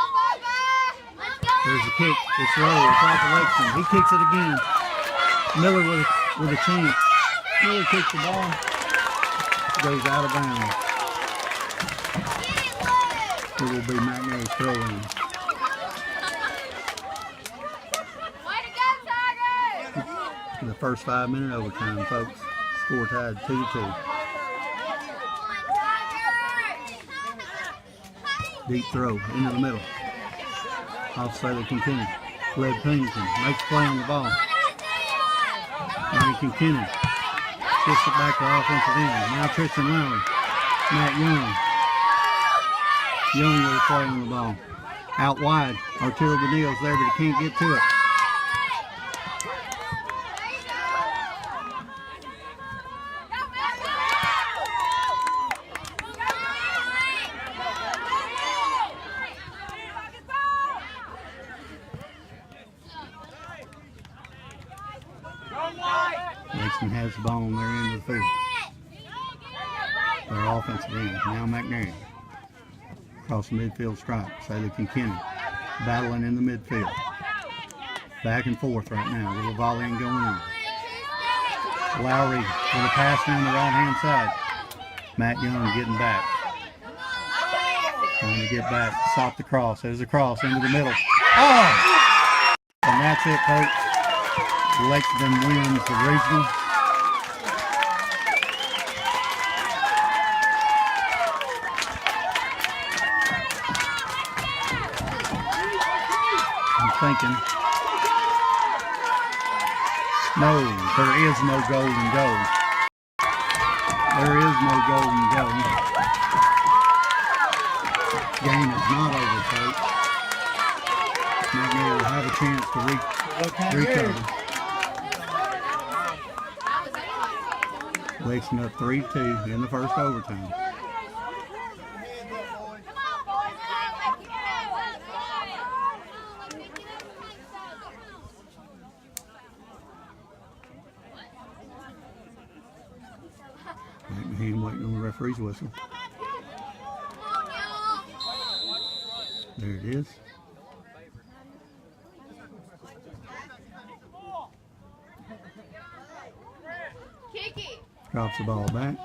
There's a kick. It's low. It's off of Lexington. He kicks it again. Miller with a chance. Miller kicks the ball. goes out of bounds. It will be McNair's throw in. The first 5-minute overtime, folks. Score tied 2-2. Deep throw into the middle. Offside of Kinkinnon. Led Pennington. Makes play on the ball. Ryan Kinkinnon. Shifts it back to offensive end. Now Tristan Lowry. Matt Young. Young with a play on the ball. Out wide. Arturo Benil's there, but he can't get to it. Lexington has the ball on their end of the field. Their offensive end. Now McNair. Across the midfield stripe. Sailor Kinkinnon battling in the midfield. Back and forth right now. A little volleying going on. Lowry with a pass down the right hand side. Matt Young getting back. Trying to get back. Stop the cross. There's a cross into the middle. Oh! And that's it, folks. Lexington wins the regional. I'm thinking, no, there is no golden goal. There is no golden goal. Game is not over, folks. McNair will have a chance to recover. Lexington up 3-2 in the first overtime. McMahon waiting on the referee's whistle. There it is. Drops the ball back.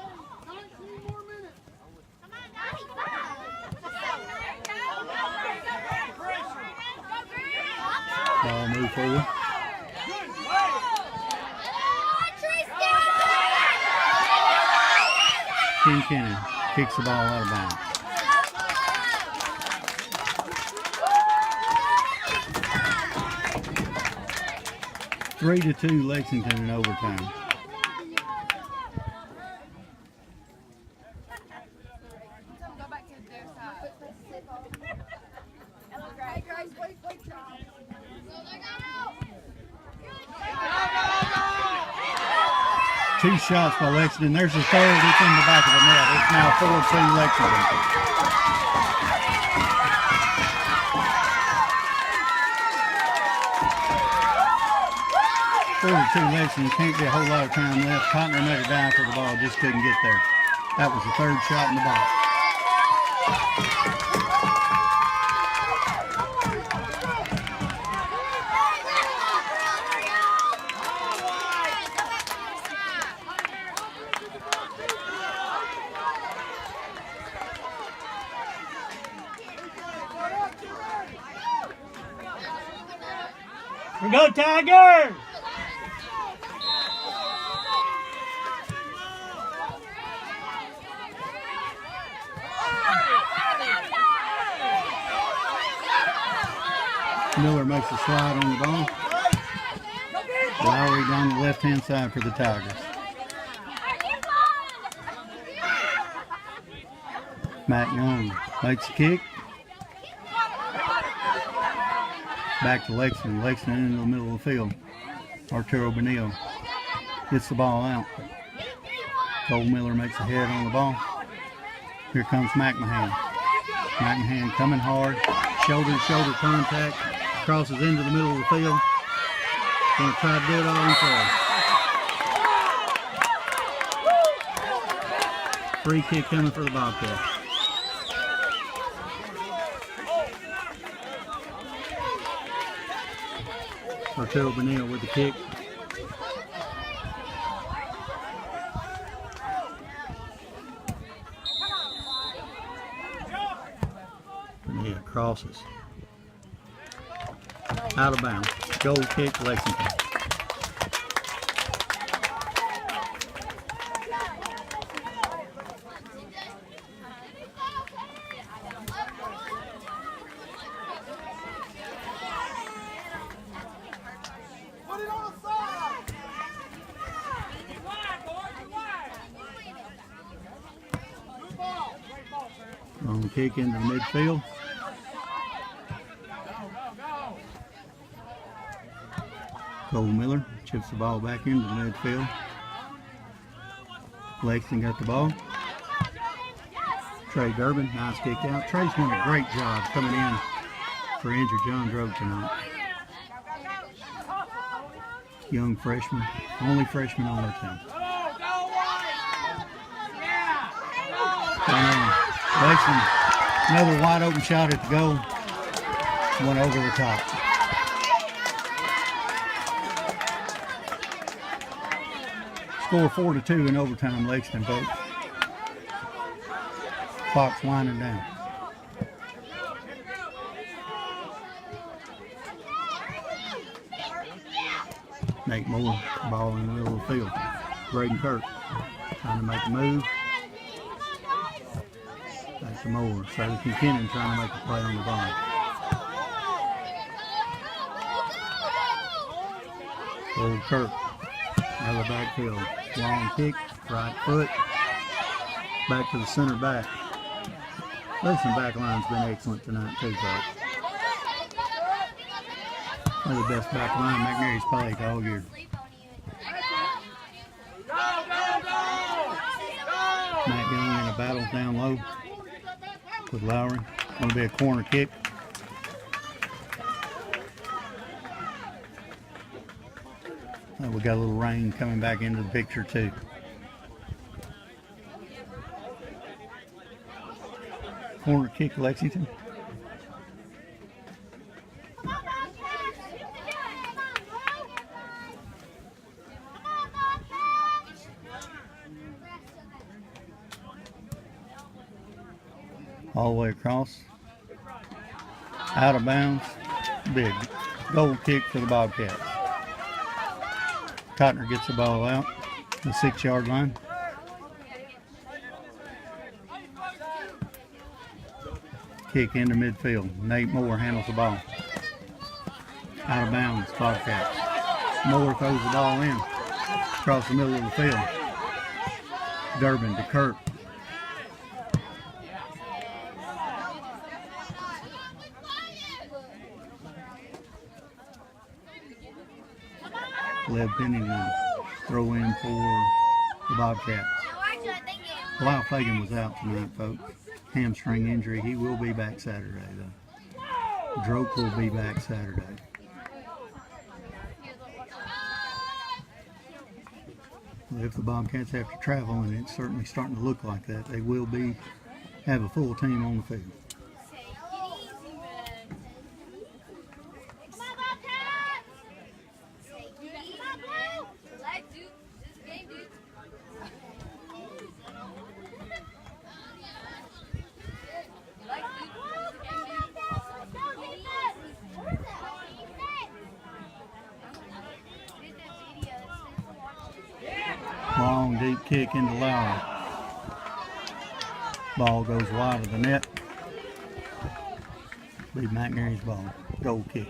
Ball move forward. Kinkinnon kicks the ball out of bounds. Three to 2 Lexington in overtime. Two shots by Lexington. There's the third. It's in the back of the net. It's now 4-2 Lexington. Lexington. Can't be a whole lot of time left. Cotner met it down for the ball. Just couldn't get there. That was the third shot in the box. We go Tigers! Miller makes a slide on the ball. Lowry down the left-hand side for the Tigers. Matt Young makes a kick. Back to Lexington. Lexington into the middle of the field. Arturo Benil gets the ball out. Cole Miller makes a head on the ball. Here comes McMahon. McMahon coming hard. Shoulder-to-shoulder contact. Crosses into the middle of the field. Going to try to do it all himself. Free kick coming for the Bobcats. Arturo Benil with the kick. Yeah, crosses. Out of bounds. Goal kick, Lexington. Long kick into the midfield. Cole Miller chips the ball back into the midfield. Lexington got the ball. Trey Durbin, nice kick out. Trey's doing a great job coming in for injured John Droke tonight. Young freshman, only freshman on the team. Lexington, another wide open shot at the goal. Went over the top. Score 4-2 in overtime, Lexington, folks. Clock's winding down. Nate Moore, ball in the middle of the field. Braden Kirk trying to make a move. Back to Moore. So Kinkinnon trying to make a play on the ball. Old Kirk out of the backfield. Long kick, right foot. Back to the center back. Lexington back line's been excellent tonight too, folks. One of the best back line McNary's played all year. Matt Young in a battle down low with Lowry. Going to be a corner kick. We got a little rain coming back into the picture too. Corner kick, Lexington. All the way across. Out of bounds. Big goal kick for the Bobcats. Cotner gets the ball out, the 6-yard line. Kick into midfield. Nate Moore handles the ball. Out of bounds, Bobcats. Moore throws the ball in across the middle of the field. Durbin to Kirk. Lev Pennington throw in for the Bobcats. Lyle Fagan was out tonight, folks. Hamstring injury. He will be back Saturday, though. Droke will be back Saturday. Well, if the Bobcats have to travel, and it's certainly starting to look like that, they will have a full team on the field. Long deep kick into Lowry. Ball goes wide of the net. Be McNary's ball. Goal kick.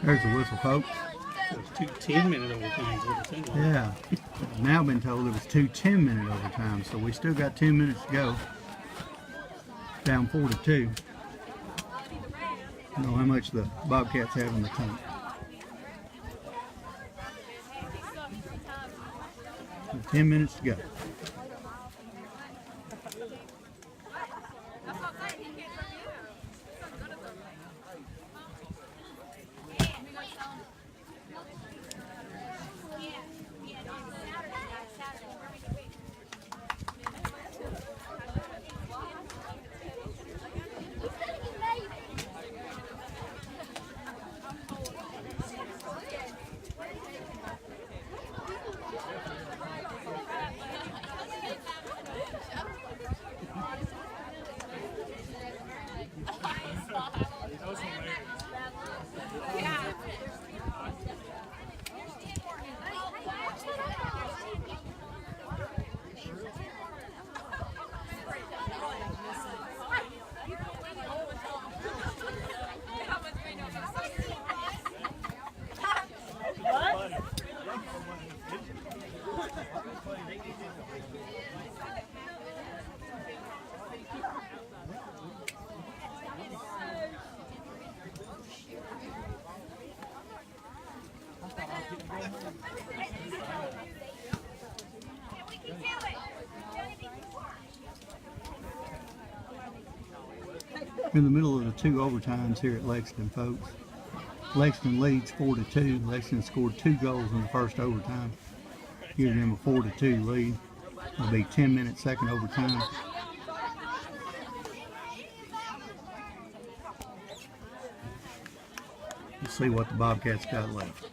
There's the whistle, folks. Two 10-minute overtimes. Yeah. I've now been told it was 2 10-minute overtimes, so we still got 2 minutes to go. Down 4-2. I don't know how much the Bobcats have in the tank. 10 minutes to go. In the middle of the 2 overtimes here at Lexington, folks. Lexington leads 4-2. Lexington scored 2 goals in the first overtime, giving them a 4-2 lead. It'll be 10-minute second overtime. Let's see what the Bobcats got left.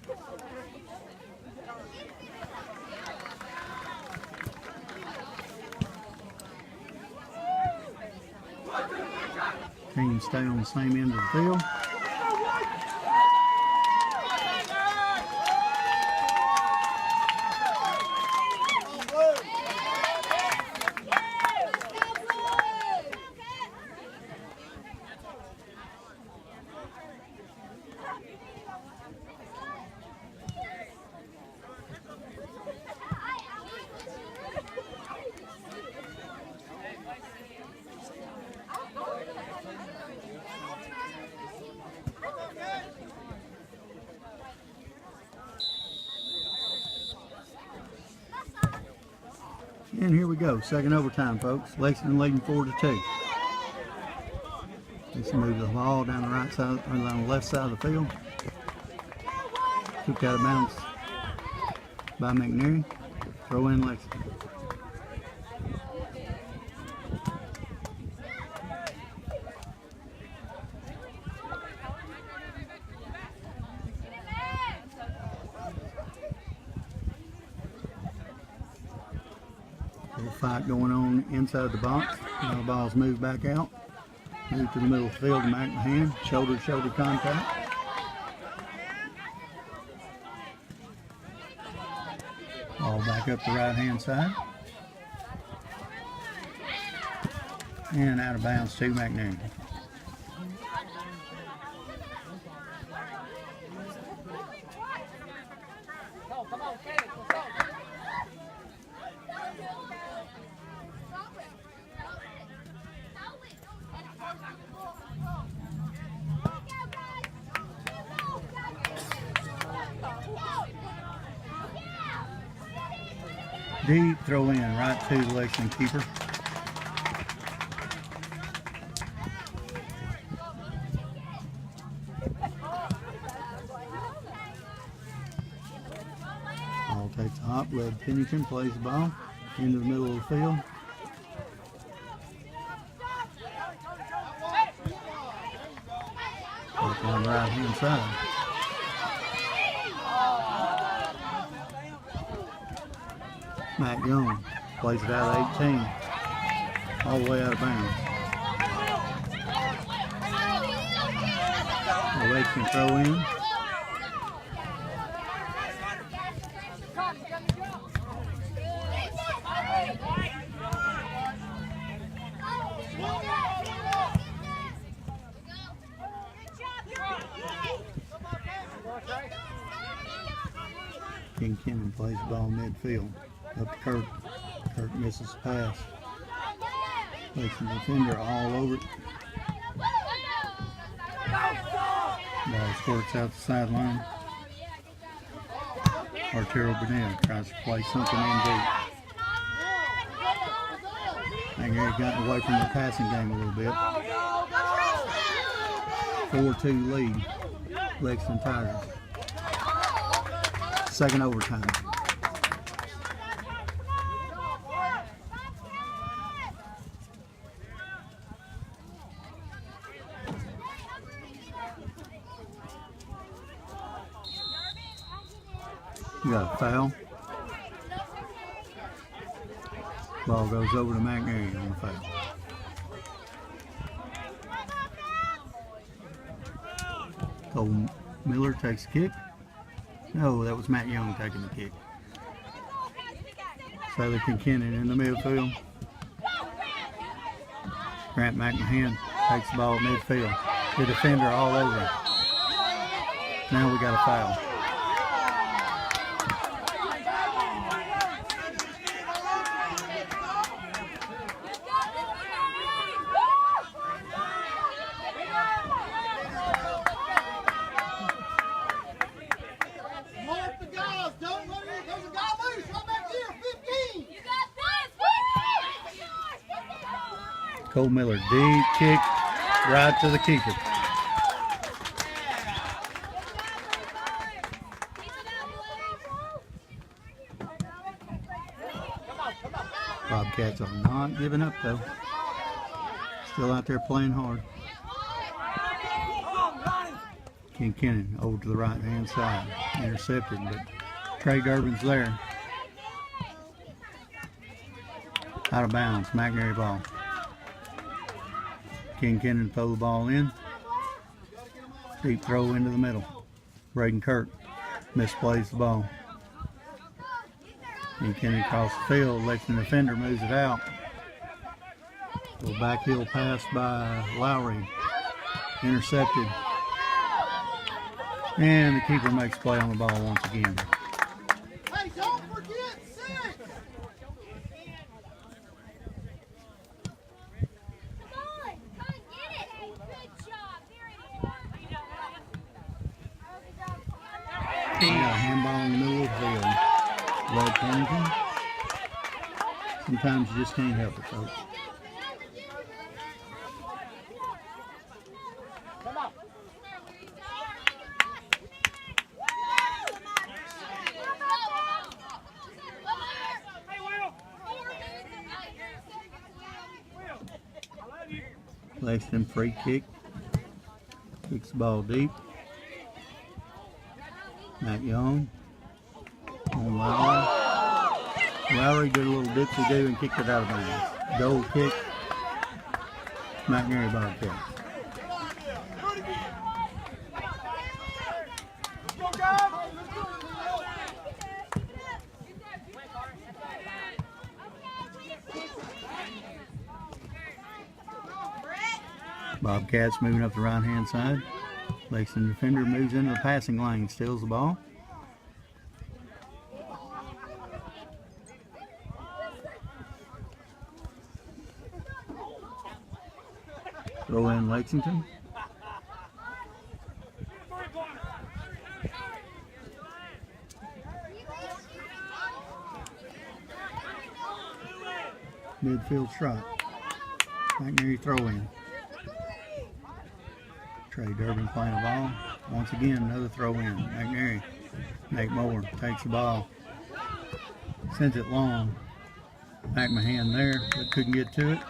Teams stay on the same end of the field. And here we go, second overtime, folks. Lexington leading 4-2. Let's move the ball down the right side, or on the left side of the field. Kick out of bounds by McNary. Throw in Lexington. Little fight going on inside the box. Now the ball's moved back out. Moved to the middle of the field to McMahon. Shoulder-to-shoulder contact. Ball back up the right-hand side. And out of bounds to McNary. Deep throw in right to the Lexington keeper. Ball takes a hop. Red Pennington plays the ball into the middle of the field. Back on the right hand side. Matt Young plays it out of 18, all the way out of bounds. Away can throw in. King Kennan plays the ball midfield. Up to Kirk. Kirk misses the pass. Takes the defender all over it. Ball squirts out the sideline. Arturo Burnett tries to play something in deep. I think they've gotten away from the passing game a little bit. 4-2 lead. Lexington Tigers. Second overtime. You got a foul. Ball goes over to McNary on the foul. Cole Miller takes the kick. No, that was Matt Young taking the kick. Saley Kincannon in the midfield. Grant McMahon takes the ball at midfield. The defender all over it. Now we got a foul. Cole Miller, deep kick, right to the keeper. Bobcats are not giving up though. Still out there playing hard. Kennon over to the right hand side. Intercepted, but Trey Durbin's there. Out of bounds, McNary ball. Kennon throw the ball in. Deep throw into the middle. Braden Kirk misplays the ball. Kennon across the field. Lexington defender moves it out. Little backheel pass by Lowry. Intercepted. And the keeper makes play on the ball once again. Hey, don't forget 6! Yeah, handball in the middle of the field. Red Pennington. Sometimes you just can't help it, folks. Lexington free kick. Kicks the ball deep. Matt Young on Lowry. Lowry did a little dipsy-do and kicked it out of bounds. Goal kick. McNary Bobcats. Bobcats moving up the right-hand side. Lexington defender moves into the passing lane, steals the ball. Throw in Lexington. Midfield strike. McNary throw in. Trey Durbin playing the ball. Once again, another throw in. McNary. Nate Moore takes the ball. Sends it long. McMahon there, but couldn't get to it.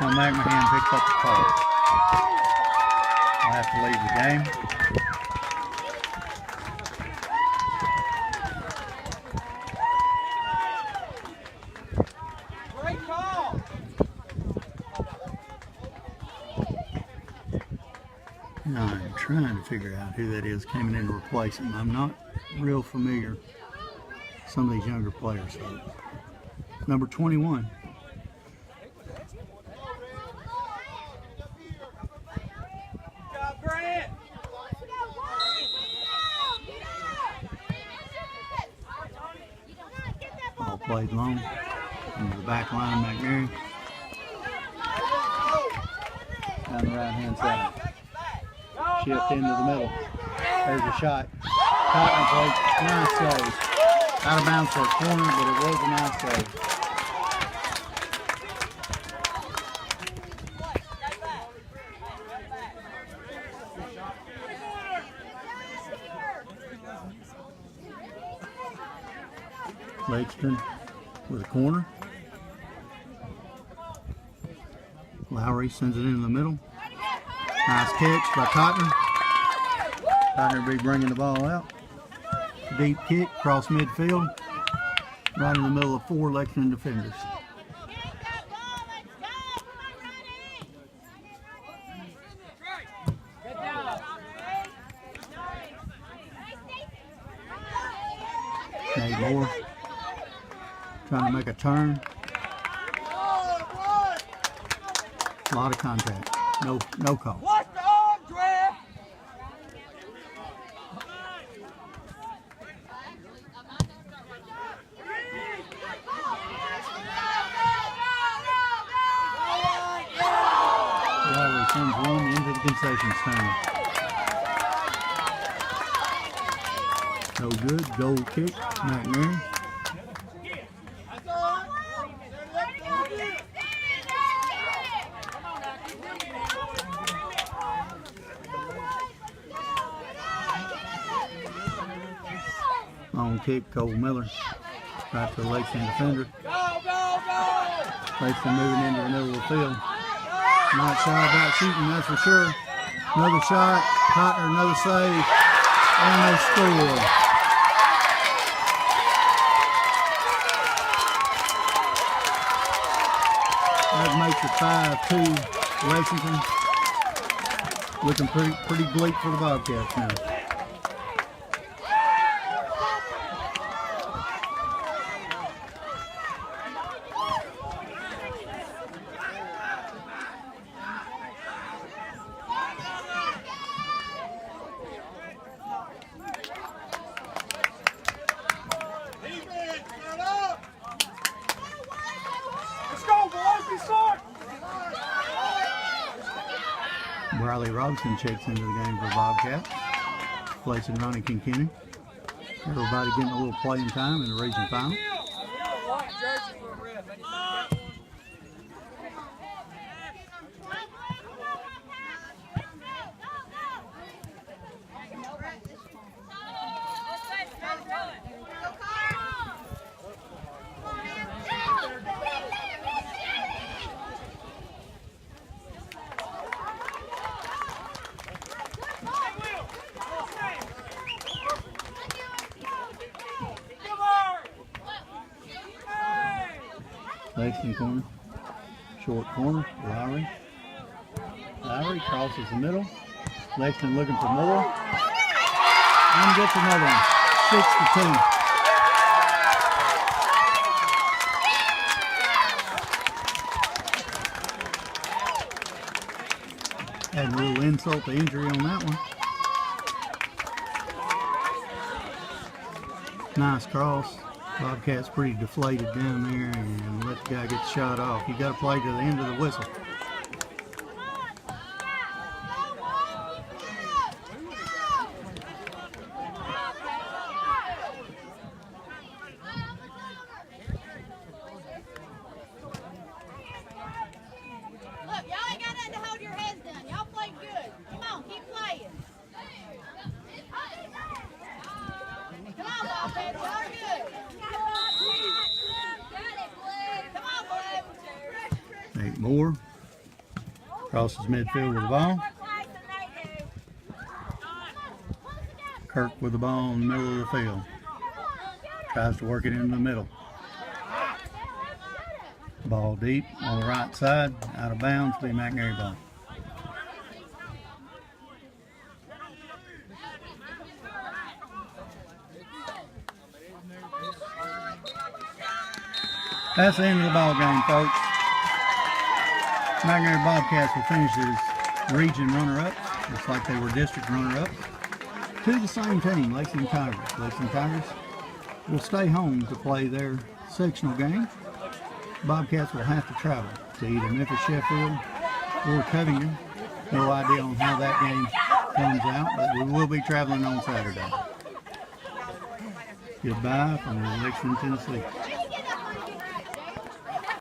Now McMahon picks up the call. I'll have to leave the game. Great call! Now I'm trying to figure out who that is coming in to replace him. I'm not real familiar with some of these younger players. So. Number 21. Ball played long. Into the back line, McNary. Down the right hand side. Shift into the middle. There's a shot. Cotton play. Nice save. Out of bounds for a corner, but it was a nice save. Lexington with a corner. Lowry sends it into the middle. Nice catch by Cotton. Cotton will be bringing the ball out. Deep kick across midfield. Right in the middle of 4 Lexington defenders. Nate Moore trying to make a turn. A lot of contact. No call. Watch the arm drag! Lowry sends one into the concession stand. No good. Goal kick. McNary. That's all right. Long kick, Cole Miller. Right to the Lexington defender. Lexington moving into the middle of the field. Not shy about shooting, that's for sure. Another shot, another save, and they score. That makes it 5-2 Lexington. Looking pretty bleak for the Bobcats now. Riley Robinson checks into the game for Bobcats. Replacing Ronnie Kinkenny. Everybody getting a little playing time in the region final. Lexington corner, short corner, Lowry. Lowry crosses the middle. Lexington looking for more. And gets another one, 6-2. Had a little insult to injury on that one. Nice cross. Bobcat's pretty deflated down there and let the guy get the shot off. You got to play to the end of the whistle. Look, y'all ain't got nothing to hold your heads down. Y'all played good. Come on, keep playing. Come on, Bobcats, y'all are good. Come on, boys. Nate Moore crosses midfield with the ball. Kirk with the ball in the middle of the field. Tries to work it into the middle. Ball deep on the right side, out of bounds, be McNary ball. That's the end of the ball game, folks. McNary Bobcats will finish as region runner-up, just like they were district runner-up, to the same team, Lexington Tigers. Lexington Tigers will stay home to play their sectional game. Bobcats will have to travel to either Memphis, Sheffield, or Covington. No idea on how that game comes out, but we will be traveling on Saturday. Goodbye from Lexington, Tennessee.